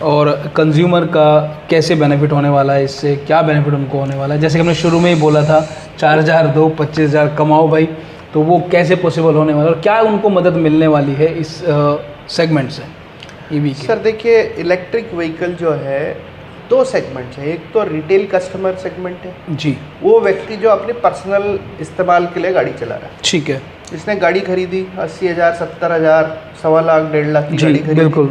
और कंज्यूमर का कैसे बेनिफिट होने वाला है, इससे क्या बेनिफिट उनको होने वाला है। जैसे कि हमने शुरू में ही बोला था 4,000 दो 25,000 कमाओ भाई, तो वो कैसे पॉसिबल होने वाला है और क्या उनको मदद मिलने वाली है इस सेगमेंट से ईवी के।
सर देखिए, इलेक्ट्रिक व्हीकल जो है 2 सेगमेंट है। एक तो रिटेल कस्टमर सेगमेंट है,
जी
वो व्यक्ति जो अपने पर्सनल इस्तेमाल के लिए गाड़ी चला रहा है।
ठीक है।
जिसने गाड़ी खरीदी 80,000, 70,000, 1.25 लाख, 1.5 लाख की
जी
गाड़ी खरीदी,
बिल्कुल।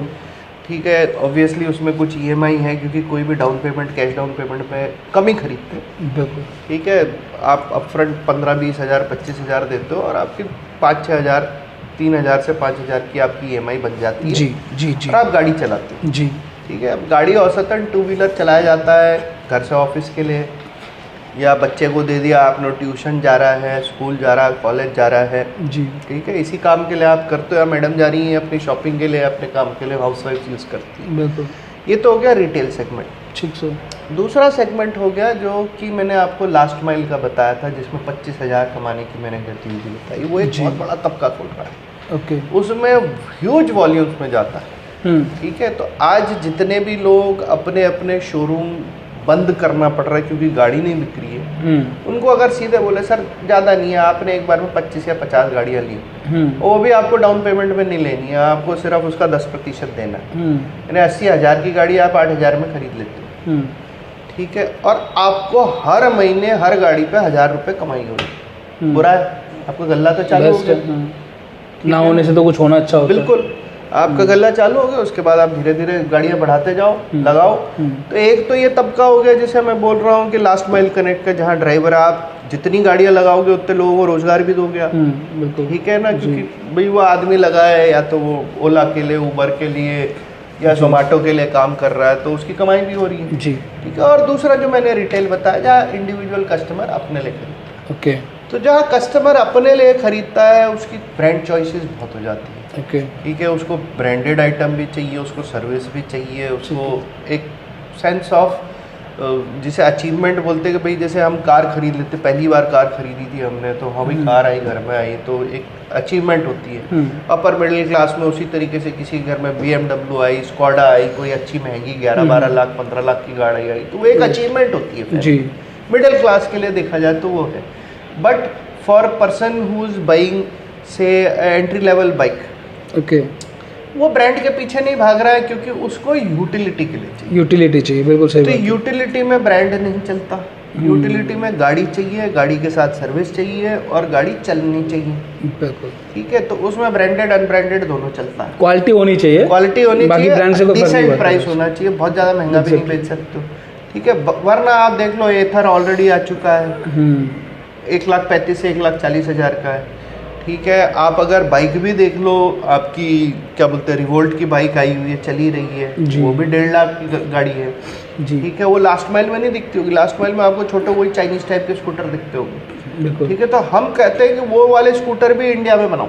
ठीक है, ऑब्वियसली उसमें कुछ EMI है, क्योंकि कोई भी down payment, cash down payment पे कम ही खरीदते हैं।
बिल्कुल।
ठीक है, आप अपफ्रंट 15-20 हज़ार, 25,000 देते हो, और आपकी 5-6 हज़ार, 3,000 से 5,000 की आपकी EMI बन जाती है।
जी जी जी
और आप गाड़ी चलाते हो।
जी
ठीक है, अब गाड़ी औसतन 2 व्हीलर चलाया जाता है घर से ऑफिस के लिए, या बच्चे को दे दिया आपने, ट्यूशन जा रहा है, स्कूल जा रहा है, कॉलेज जा रहा है।
जी
ठीक है, इसी काम के लिए आप करते हो, या मैडम जा रही हैं अपनी शॉपिंग के लिए, अपने काम के लिए हाउस वाइफ यूज़ करती है।
बिल्कुल।
ये तो हो गया रिटेल सेगमेंट।
ठीक सर।
दूसरा सेगमेंट हो गया जो कि मैंने आपको लास्ट माइल का बताया था, जिसमें 25,000 कमाने की मैंने गतिविधि बताई। वो एक
जी।
बहुत बड़ा तबका खोल रहा है,
ओके।
उसमें ह्यूज वॉल्यूम्स में जाता है। ठीक है, तो आज जितने भी लोग अपने अपने शोरूम बंद करना पड़ रहा है क्योंकि गाड़ी नहीं बिक रही है, उनको अगर सीधे बोले सर ज़्यादा नहीं है, आपने एक बार में 25 या 50 गाड़ियाँ ली, वो भी आपको डाउन पेमेंट में नहीं लेनी है, आपको सिर्फ उसका 10% देना है। यानी 80,000 की गाड़ी आप 8,000 में खरीद लेते हो। ठीक है, और आपको हर महीने हर गाड़ी पे 1,000 रुपये कमाई होगी। बुरा है, आपका गल्ला तो चालू हो गया।
ना होने से तो कुछ होना अच्छा होता है।
बिल्कुल, आपका गल्ला चालू हो गया, उसके बाद आप धीरे धीरे गाड़ियाँ बढ़ाते जाओ, लगाओ। तो एक तो ये तबका हो गया जिसे मैं बोल रहा हूँ कि लास्ट माइल कनेक्ट का, जहाँ ड्राइवर आप जितनी गाड़ियाँ लगाओगे उतने लोगों को रोजगार भी दोगे आप।
बिल्कुल।
ठीक है ना, क्योंकि भाई वो आदमी लगा है, या तो वो ओला के लिए, उबर के लिए, या जोमेटो के लिए काम कर रहा है, तो उसकी कमाई भी हो रही है।
जी।
ठीक है, और दूसरा जो मैंने रिटेल बताया, जहाँ इंडिविजुअल कस्टमर अपने लिए खरीदता
ओके।
है, तो जहाँ कस्टमर अपने लिए खरीदता है उसकी ब्रांड चॉइसेस बहुत हो जाती है।
ओके।
ठीक है, उसको ब्रांडेड आइटम भी चाहिए, उसको सर्विस भी चाहिए, उसको एक सेंस ऑफ जिसे अचीवमेंट बोलते हैं कि भाई जैसे हम कार खरीद लेते, पहली बार कार खरीदी थी हमने, तो हमें कार आई, घर में आई, तो एक अचीवमेंट होती है। अपर मिडिल क्लास में उसी तरीके से किसी घर में BMW आई, स्कॉडा आई, कोई अच्छी महंगी 11-12 लाख 15 लाख की गाड़ी आई, तो वो एक अचीवमेंट होती है।
जी।
मिडिल क्लास के लिए देखा जाए तो वो है, but for person who is buying से एंट्री लेवल बाइक,
ओके।
वो ब्रांड के पीछे नहीं भाग रहा है क्योंकि उसको यूटिलिटी के लिए चाहिए।
यूटिलिटी चाहिए, बिल्कुल सही
तो
बात है।
यूटिलिटी में ब्रांड नहीं चलता, यूटिलिटी में गाड़ी चाहिए, गाड़ी के साथ सर्विस चाहिए, और गाड़ी चलनी चाहिए।
बिल्कुल।
ठीक है, तो उसमें ब्रांडेड अनब्रांडेड दोनों चलता है।
क्वालिटी होनी चाहिए,
क्वालिटी होनी
बाकी
चाहिए,
ब्रांड से कोई फर्क नहीं
डिसेंट
पड़ता।
प्राइस होना चाहिए, बहुत ज़्यादा महंगा भी नहीं बेच सकते हो। ठीक है, वरना आप देख लो एथर ऑलरेडी आ चुका है, 1,35,000 से 1,40,000 का है। ठीक है, आप अगर बाइक भी देख लो, आपकी क्या बोलते हैं रिवोल्ट की बाइक आई हुई है, चली रही है,
जी।
वो भी 1.5 लाख की गाड़ी है।
जी।
ठीक है, वो लास्ट माइल में नहीं दिखती होगी, लास्ट माइल में आपको छोटे वही चाइनीज टाइप के स्कूटर दिखते होंगे।
बिल्कुल।
ठीक है, तो हम कहते हैं कि वो वाले स्कूटर भी इंडिया में बनाओ,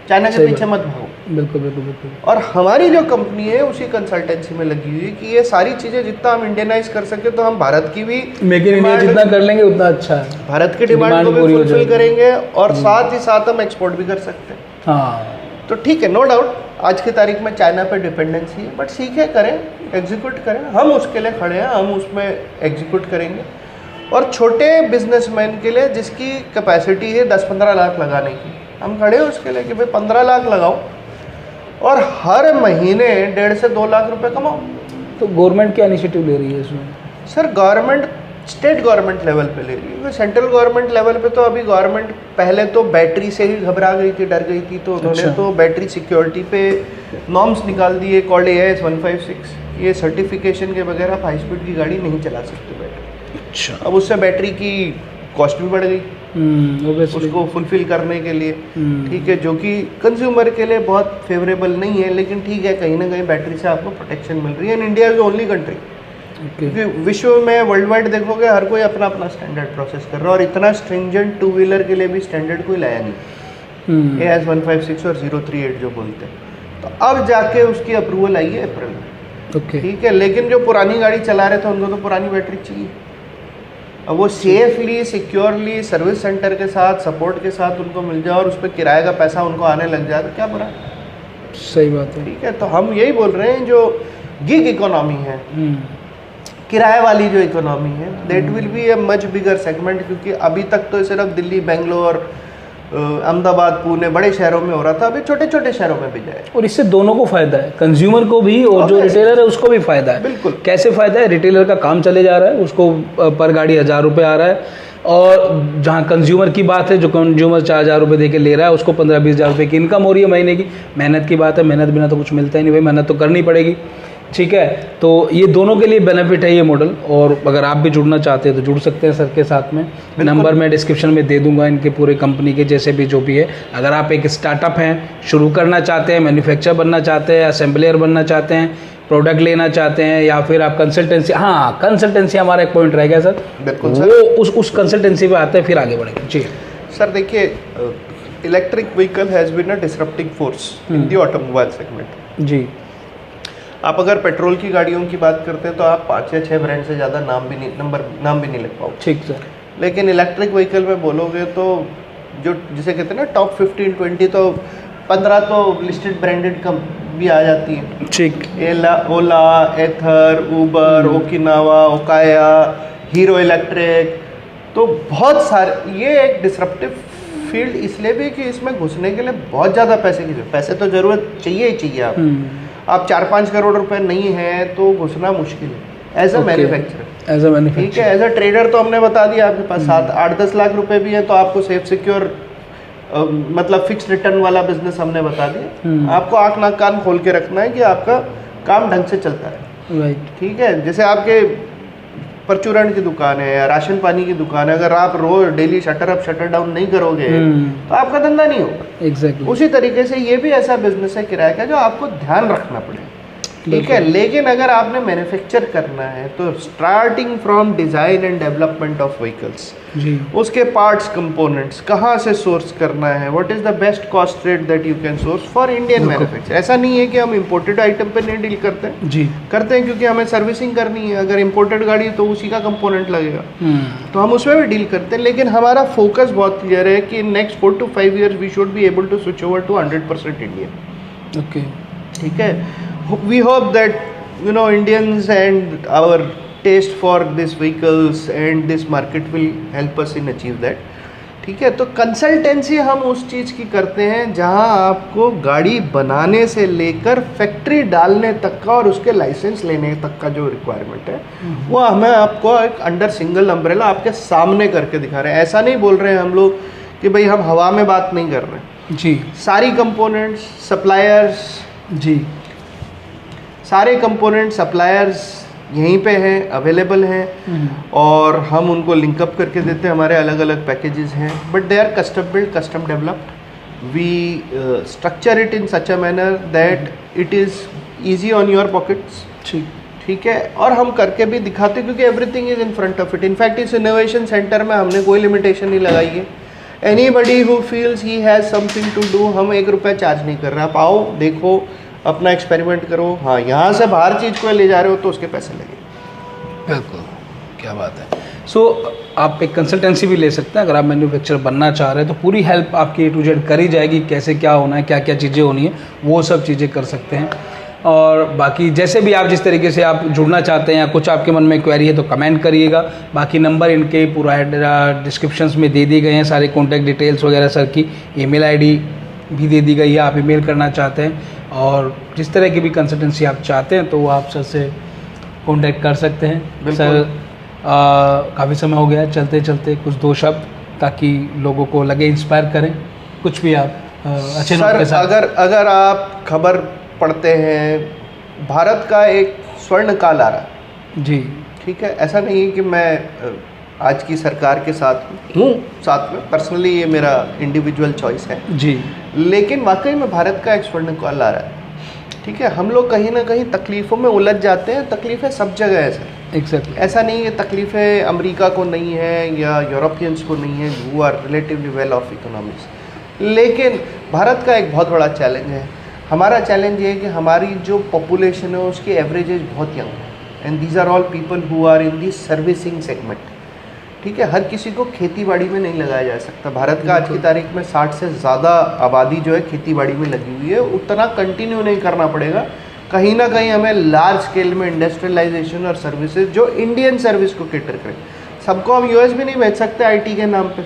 चाइना के
सही
पीछे
बात।
मत भागो।
बिल्कुल बिल्कुल बिल्कुल।
और हमारी जो कंपनी है उसी कंसल्टेंसी में लगी हुई है कि ये सारी चीज़ें जितना हम इंडियनाइज कर सके, तो हम भारत की भी
मेक इन इंडिया जितना कर लेंगे उतना अच्छा है।
भारत की डिमांड
डिमांड
को भी
पूरी हो
फुलफिल
जाएगी।
करेंगे, और साथ ही साथ हम एक्सपोर्ट भी कर सकते हैं।
हाँ।
तो ठीक है, नो डाउट आज की तारीख में चाइना पे डिपेंडेंसी है, बट सीखे करें, एग्जीक्यूट करें, हम उसके लिए खड़े हैं, हम उसमें एग्जीक्यूट करेंगे। और छोटे बिजनेसमैन के लिए जिसकी कैपेसिटी है 10-15 लाख लगाने की, हम खड़े हैं उसके लिए कि भाई 15 लाख लगाओ और हर महीने 1.5 से 2 लाख रुपए कमाओ।
तो गवर्नमेंट क्या इनिशिएटिव ले रही है इसमें?
Sir government state government level पे ले रही है, सेंट्रल गवर्नमेंट लेवल पे तो अभी गवर्नमेंट पहले तो बैटरी से ही घबरा गई थी, डर गई थी, तो उन्होंने तो बैटरी सिक्योरिटी पे नॉर्म्स निकाल दिए कॉल्ड AIS 156। ये सर्टिफिकेशन के बगैर आप हाई स्पीड की गाड़ी नहीं चला सकते बैटरी।
अच्छा।
अब उससे बैटरी की कॉस्ट भी बढ़ गई उसको फुलफिल करने के लिए, ठीक है, जो कि कंज्यूमर के लिए बहुत फेवरेबल नहीं है, लेकिन ठीक है, कहीं ना कहीं बैटरी से आपको प्रोटेक्शन मिल रही है। And India is only country, क्योंकि विश्व में वर्ल्ड वाइड देखोगे हर कोई अपना अपना स्टैंडर्ड प्रोसेस कर रहा है, और इतना स्ट्रिंजेंट 2 व्हीलर के लिए भी स्टैंडर्ड कोई लाया नहीं। AIS 156 और 038 जो बोलते हैं, तो अब जाके उसकी अप्रूवल आई है अप्रैल में, ठीक है। लेकिन जो पुरानी गाड़ी चला रहे थे उनको तो पुरानी बैटरी चाहिए। अब वो सेफली सिक्योरली सर्विस सेंटर के साथ सपोर्ट के साथ उनको मिल जाए और उस पर किराए का पैसा उनको आने लग जाए तो क्या बुरा।
सही बात है,
ठीक है। तो हम यही बोल रहे हैं, जो गिग इकोनॉमी है, किराए वाली जो इकोनॉमी है, that will be a much bigger segment, क्योंकि अभी तक तो सिर्फ दिल्ली, बेंगलोर, अहमदाबाद, पुणे बड़े शहरों में हो रहा था, अभी छोटे छोटे शहरों में भी जाए।
और इससे दोनों को फायदा है, कंज्यूमर को भी और जो रिटेलर है उसको भी फायदा है।
बिल्कुल।
कैसे फायदा है? रिटेलर का काम चले जा रहा है, उसको पर गाड़ी 1000 रुपये आ रहा है, और जहाँ कंज्यूमर की बात है, जो कंज्यूमर 4000 रुपये दे के ले रहा है, उसको 15-20 हज़ार रुपये की इनकम हो रही है महीने की। मेहनत की बात है, मेहनत बिना तो कुछ मिलता ही नहीं भाई, मेहनत तो करनी पड़ेगी, ठीक है। तो ये दोनों के लिए बेनिफिट है ये मॉडल। और अगर आप भी जुड़ना चाहते हैं तो जुड़ सकते हैं सर के साथ में। नंबर मैं डिस्क्रिप्शन में दे दूंगा इनके पूरे कंपनी के, जैसे भी जो भी है। अगर आप एक स्टार्टअप हैं, शुरू करना चाहते हैं, मैन्युफैक्चर बनना चाहते हैं, असेंबलियर बनना चाहते हैं, प्रोडक्ट लेना चाहते हैं, या फिर आप कंसल्टेंसी, हाँ कंसल्टेंसी हमारा एक पॉइंट रह गया सर,
बिल्कुल
वो उस कंसल्टेंसी पे आते हैं, फिर आगे बढ़ेंगे। जी
सर, देखिए, electric vehicle has been a disruptive force in the automobile segment.
जी।
आप अगर पेट्रोल की गाड़ियों की बात करते हैं तो आप 5 या 6 ब्रांड से ज़्यादा नाम भी नहीं लिख पाओगे।
ठीक सर।
लेकिन इलेक्ट्रिक व्हीकल में बोलोगे तो जो जिसे कहते हैं ना टॉप 15-20, तो 15 तो लिस्टेड ब्रांडेड कम भी आ जाती है। ठीक। ओला, एथर, उबर, ओकिनावा, ओकाया, हीरो इलेक्ट्रिक, तो बहुत सारे। ये एक डिसरप्टिव फील्ड इसलिए भी कि इसमें घुसने के लिए बहुत ज़्यादा पैसे की पैसे तो ज़रूरत चाहिए ही चाहिए। आप 4-5 करोड़ रुपए नहीं है तो घुसना मुश्किल है एज अ मैन्युफैक्चरर। ठीक है, एज अ ट्रेडर तो हमने बता दिया, आपके पास 7-8-10 लाख रुपए भी है तो आपको सेफ सिक्योर मतलब फिक्स रिटर्न वाला बिजनेस हमने बता दिया। आपको आँख नाक कान खोल के रखना है कि आपका काम ढंग से चलता है। ठीक है, जैसे आपके परचूरण की दुकान है या राशन पानी की दुकान है, अगर आप रोज daily shutter up shutter down नहीं करोगे तो आपका धंधा नहीं होगा। एग्जैक्टली। उसी तरीके से ये भी ऐसा बिजनेस है किराए का जो आपको ध्यान रखना पड़ेगा। ठीक है, लेकिन अगर आपने मैन्युफैक्चर करना है तो starting from design and development of vehicles, उसके पार्ट्स कंपोनेंट्स कहाँ से सोर्स करना है, what is the best cost rate that you can source for Indian manufacture. ऐसा नहीं है कि हम इंपोर्टेड आइटम पे नहीं डील करते हैं, जी करते हैं, क्योंकि हमें सर्विसिंग करनी है। अगर इंपोर्टेड गाड़ी है तो उसी का कंपोनेंट लगेगा, तो हम उसमें भी डील करते हैं। लेकिन हमारा फोकस बहुत क्लियर है कि next 4 to 5 years we should be able to switch over to 100% Indian. Okay, ठीक है। We hope that Indians and our taste for these vehicles and this market will help us in achieve that. ठीक है, तो consultancy हम उस चीज़ की करते हैं जहां आपको गाड़ी बनाने से लेकर फैक्ट्री डालने तक का और उसके लाइसेंस लेने तक का जो रिक्वायरमेंट है वो हमें आपको एक अंडर सिंगल अम्ब्रेला आपके सामने करके दिखा रहे हैं। ऐसा नहीं बोल रहे हैं हम लोग कि भाई हम हवा में बात नहीं कर रहे हैं। जी, सारी कंपोनेंट्स, सप्लायर्स, जी सारे कंपोनेंट सप्लायर्स यहीं पे हैं, अवेलेबल हैं, और हम उनको लिंकअप करके देते हैं। हमारे अलग अलग पैकेजेस हैं, but they are custom build, custom developed. We structure it in such a manner that it is easy on your pockets. ठीक है, और हम करके भी दिखाते हैं क्योंकि everything is in front of it. In fact इस इनोवेशन सेंटर में हमने कोई लिमिटेशन नहीं लगाई है। Anybody who feels he has something to do, हम 1 रुपया चार्ज नहीं कर रहे। आप आओ, देखो, अपना एक्सपेरिमेंट करो। हाँ, यहाँ से बाहर चीज़ को ले जा रहे हो तो उसके पैसे लगेंगे।
बिल्कुल, क्या बात है। सो आप एक कंसल्टेंसी भी ले सकते हैं। अगर आप मैन्युफैक्चरर बनना चाह रहे हैं तो पूरी हेल्प आपकी A to Z करी जाएगी, कैसे क्या होना है, क्या क्या चीज़ें होनी है, वो सब चीज़ें कर सकते हैं। और बाकी जैसे भी आप जिस तरीके से आप जुड़ना चाहते हैं या कुछ आपके मन में क्वेरी है तो कमेंट करिएगा। बाकी नंबर इनके पूरा डिस्क्रिप्शंस में दे दिए गए हैं, सारे कॉन्टैक्ट डिटेल्स वगैरह, सर की ईमेल आईडी भी दे दी गई है, आप ईमेल करना चाहते हैं और जिस तरह की भी कंसल्टेंसी आप चाहते हैं तो वो आप सर से कॉन्टैक्ट कर सकते हैं। सर काफ़ी समय हो गया, चलते चलते कुछ दो शब्द ताकि लोगों को लगे, इंस्पायर करें, कुछ भी आप अच्छे नोट के साथ।
अगर आप खबर पढ़ते हैं, भारत का एक स्वर्ण काल आ रहा है
जी,
ठीक है। ऐसा नहीं है कि मैं आज की सरकार के साथ हूँ, साथ में पर्सनली ये मेरा इंडिविजुअल चॉइस है
जी,
लेकिन वाकई में भारत का एक स्वर्ण काल आ रहा है, ठीक है। हम लोग कहीं ना कहीं तकलीफ़ों में उलझ जाते हैं, तकलीफ़ें सब जगह है सर,
एग्जैक्टली।
ऐसा नहीं है तकलीफ़ें अमेरिका को नहीं है या यूरोपियंस को नहीं है, who are relatively well off economics. लेकिन भारत का एक बहुत बड़ा चैलेंज है। हमारा चैलेंज ये है कि हमारी जो पॉपुलेशन है उसकी एवरेज एज बहुत यंग है and these are all people who are in the servicing segment, ठीक है। हर किसी को खेती बाड़ी में नहीं लगाया जा सकता। भारत का आज की तारीख में 60 से ज़्यादा आबादी जो है खेती बाड़ी में लगी हुई है, उतना कंटिन्यू नहीं करना पड़ेगा। कहीं ना कहीं हमें लार्ज स्केल में इंडस्ट्रियलाइजेशन और सर्विसेज जो इंडियन सर्विस को कैटर करें। सबको हम यूएस भी नहीं भेज सकते आईटी के नाम पे।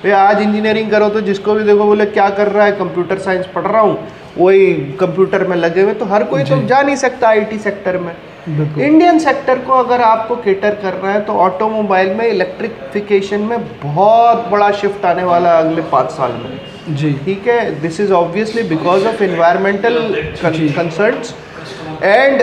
भाई आज इंजीनियरिंग करो तो जिसको भी देखो बोले क्या कर रहा है, कंप्यूटर साइंस पढ़ रहा हूँ, वही कंप्यूटर में लगे हुए, तो हर कोई तो जा नहीं सकता आईटी सेक्टर में। इंडियन सेक्टर को अगर आपको कैटर करना है तो ऑटोमोबाइल में इलेक्ट्रिफिकेशन में बहुत बड़ा शिफ्ट आने वाला है अगले 5 साल में
जी,
ठीक है। This is obviously because of environmental concerns and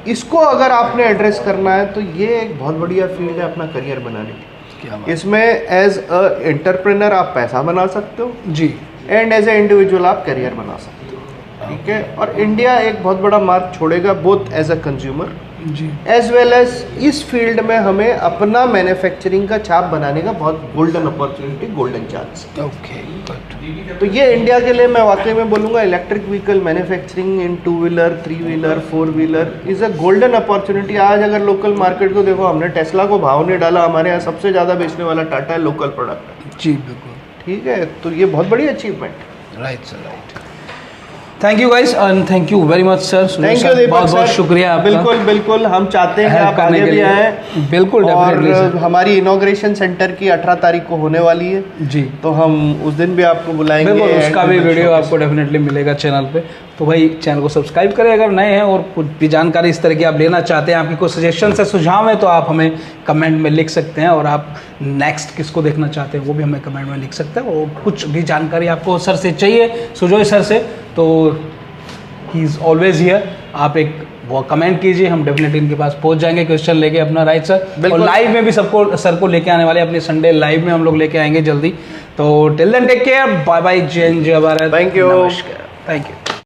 इसको अगर आपने एड्रेस करना है तो ये एक बहुत बढ़िया फील्ड है अपना करियर बनाने की। इसमें एज अ एंटरप्रेन्योर आप पैसा बना सकते हो
जी,
एंड एज ए इंडिविजुअल आप करियर बना सकते हो, ठीक है। और इंडिया एक बहुत बड़ा मार्क छोड़ेगा both as a consumer
ji,
as well as इस फील्ड में हमें अपना मैन्युफैक्चरिंग का छाप बनाने का बहुत golden opportunity, golden chance.
Okay, good.
तो ये इंडिया के लिए मैं वाकई में बोलूँगा electric vehicle manufacturing in 2 wheeler 3 wheeler 4 wheeler is a golden opportunity. आज अगर लोकल मार्केट को देखो, हमने टेस्ला को भाव नहीं डाला, हमारे यहाँ सबसे ज़्यादा बेचने वाला टाटा है, लोकल प्रोडक्ट,
जी बिल्कुल,
ठीक है। तो ये बहुत बड़ी achievement.
Right sir, right. Thank you guys and thank you very much sir.
Thank you Deepak
बहुत
सर,
बहुत शुक्रिया आपका।
बिल्कुल बिल्कुल, हम चाहते हैं कि आप आगे भी आए।
बिल्कुल, डेफिनेटली
और
सर।
हमारी इनॉग्रेशन सेंटर की 18 तारीख को होने वाली है
जी,
तो हम उस दिन भी आपको बुलाएंगे।
बिल्कुल, उसका भी वीडियो आपको डेफिनेटली मिलेगा चैनल पे। तो भाई चैनल को सब्सक्राइब करें अगर नए हैं, और कुछ भी जानकारी इस तरह की आप लेना चाहते हैं, आपकी कोई सजेशन है, सुझाव है, तो आप हमें कमेंट में लिख सकते हैं। और आप नेक्स्ट किसको देखना चाहते हैं वो भी हमें कमेंट में लिख सकते हैं। और कुछ भी जानकारी आपको सर से चाहिए, सुजॉय सर से, तो ही इज़ ऑलवेज हियर। आप एक वो कमेंट कीजिए, हम डेफिनेटली इनके पास पहुंच जाएंगे क्वेश्चन लेके अपना, राइट सर। और लाइव में भी सबको सर को लेके आने वाले, अपने संडे लाइव में हम लोग लेके आएंगे जल्दी। तो till then take care, bye bye, जय हिंद, जय भारत,
थैंक यू,
नमस्कार, थैंक यू।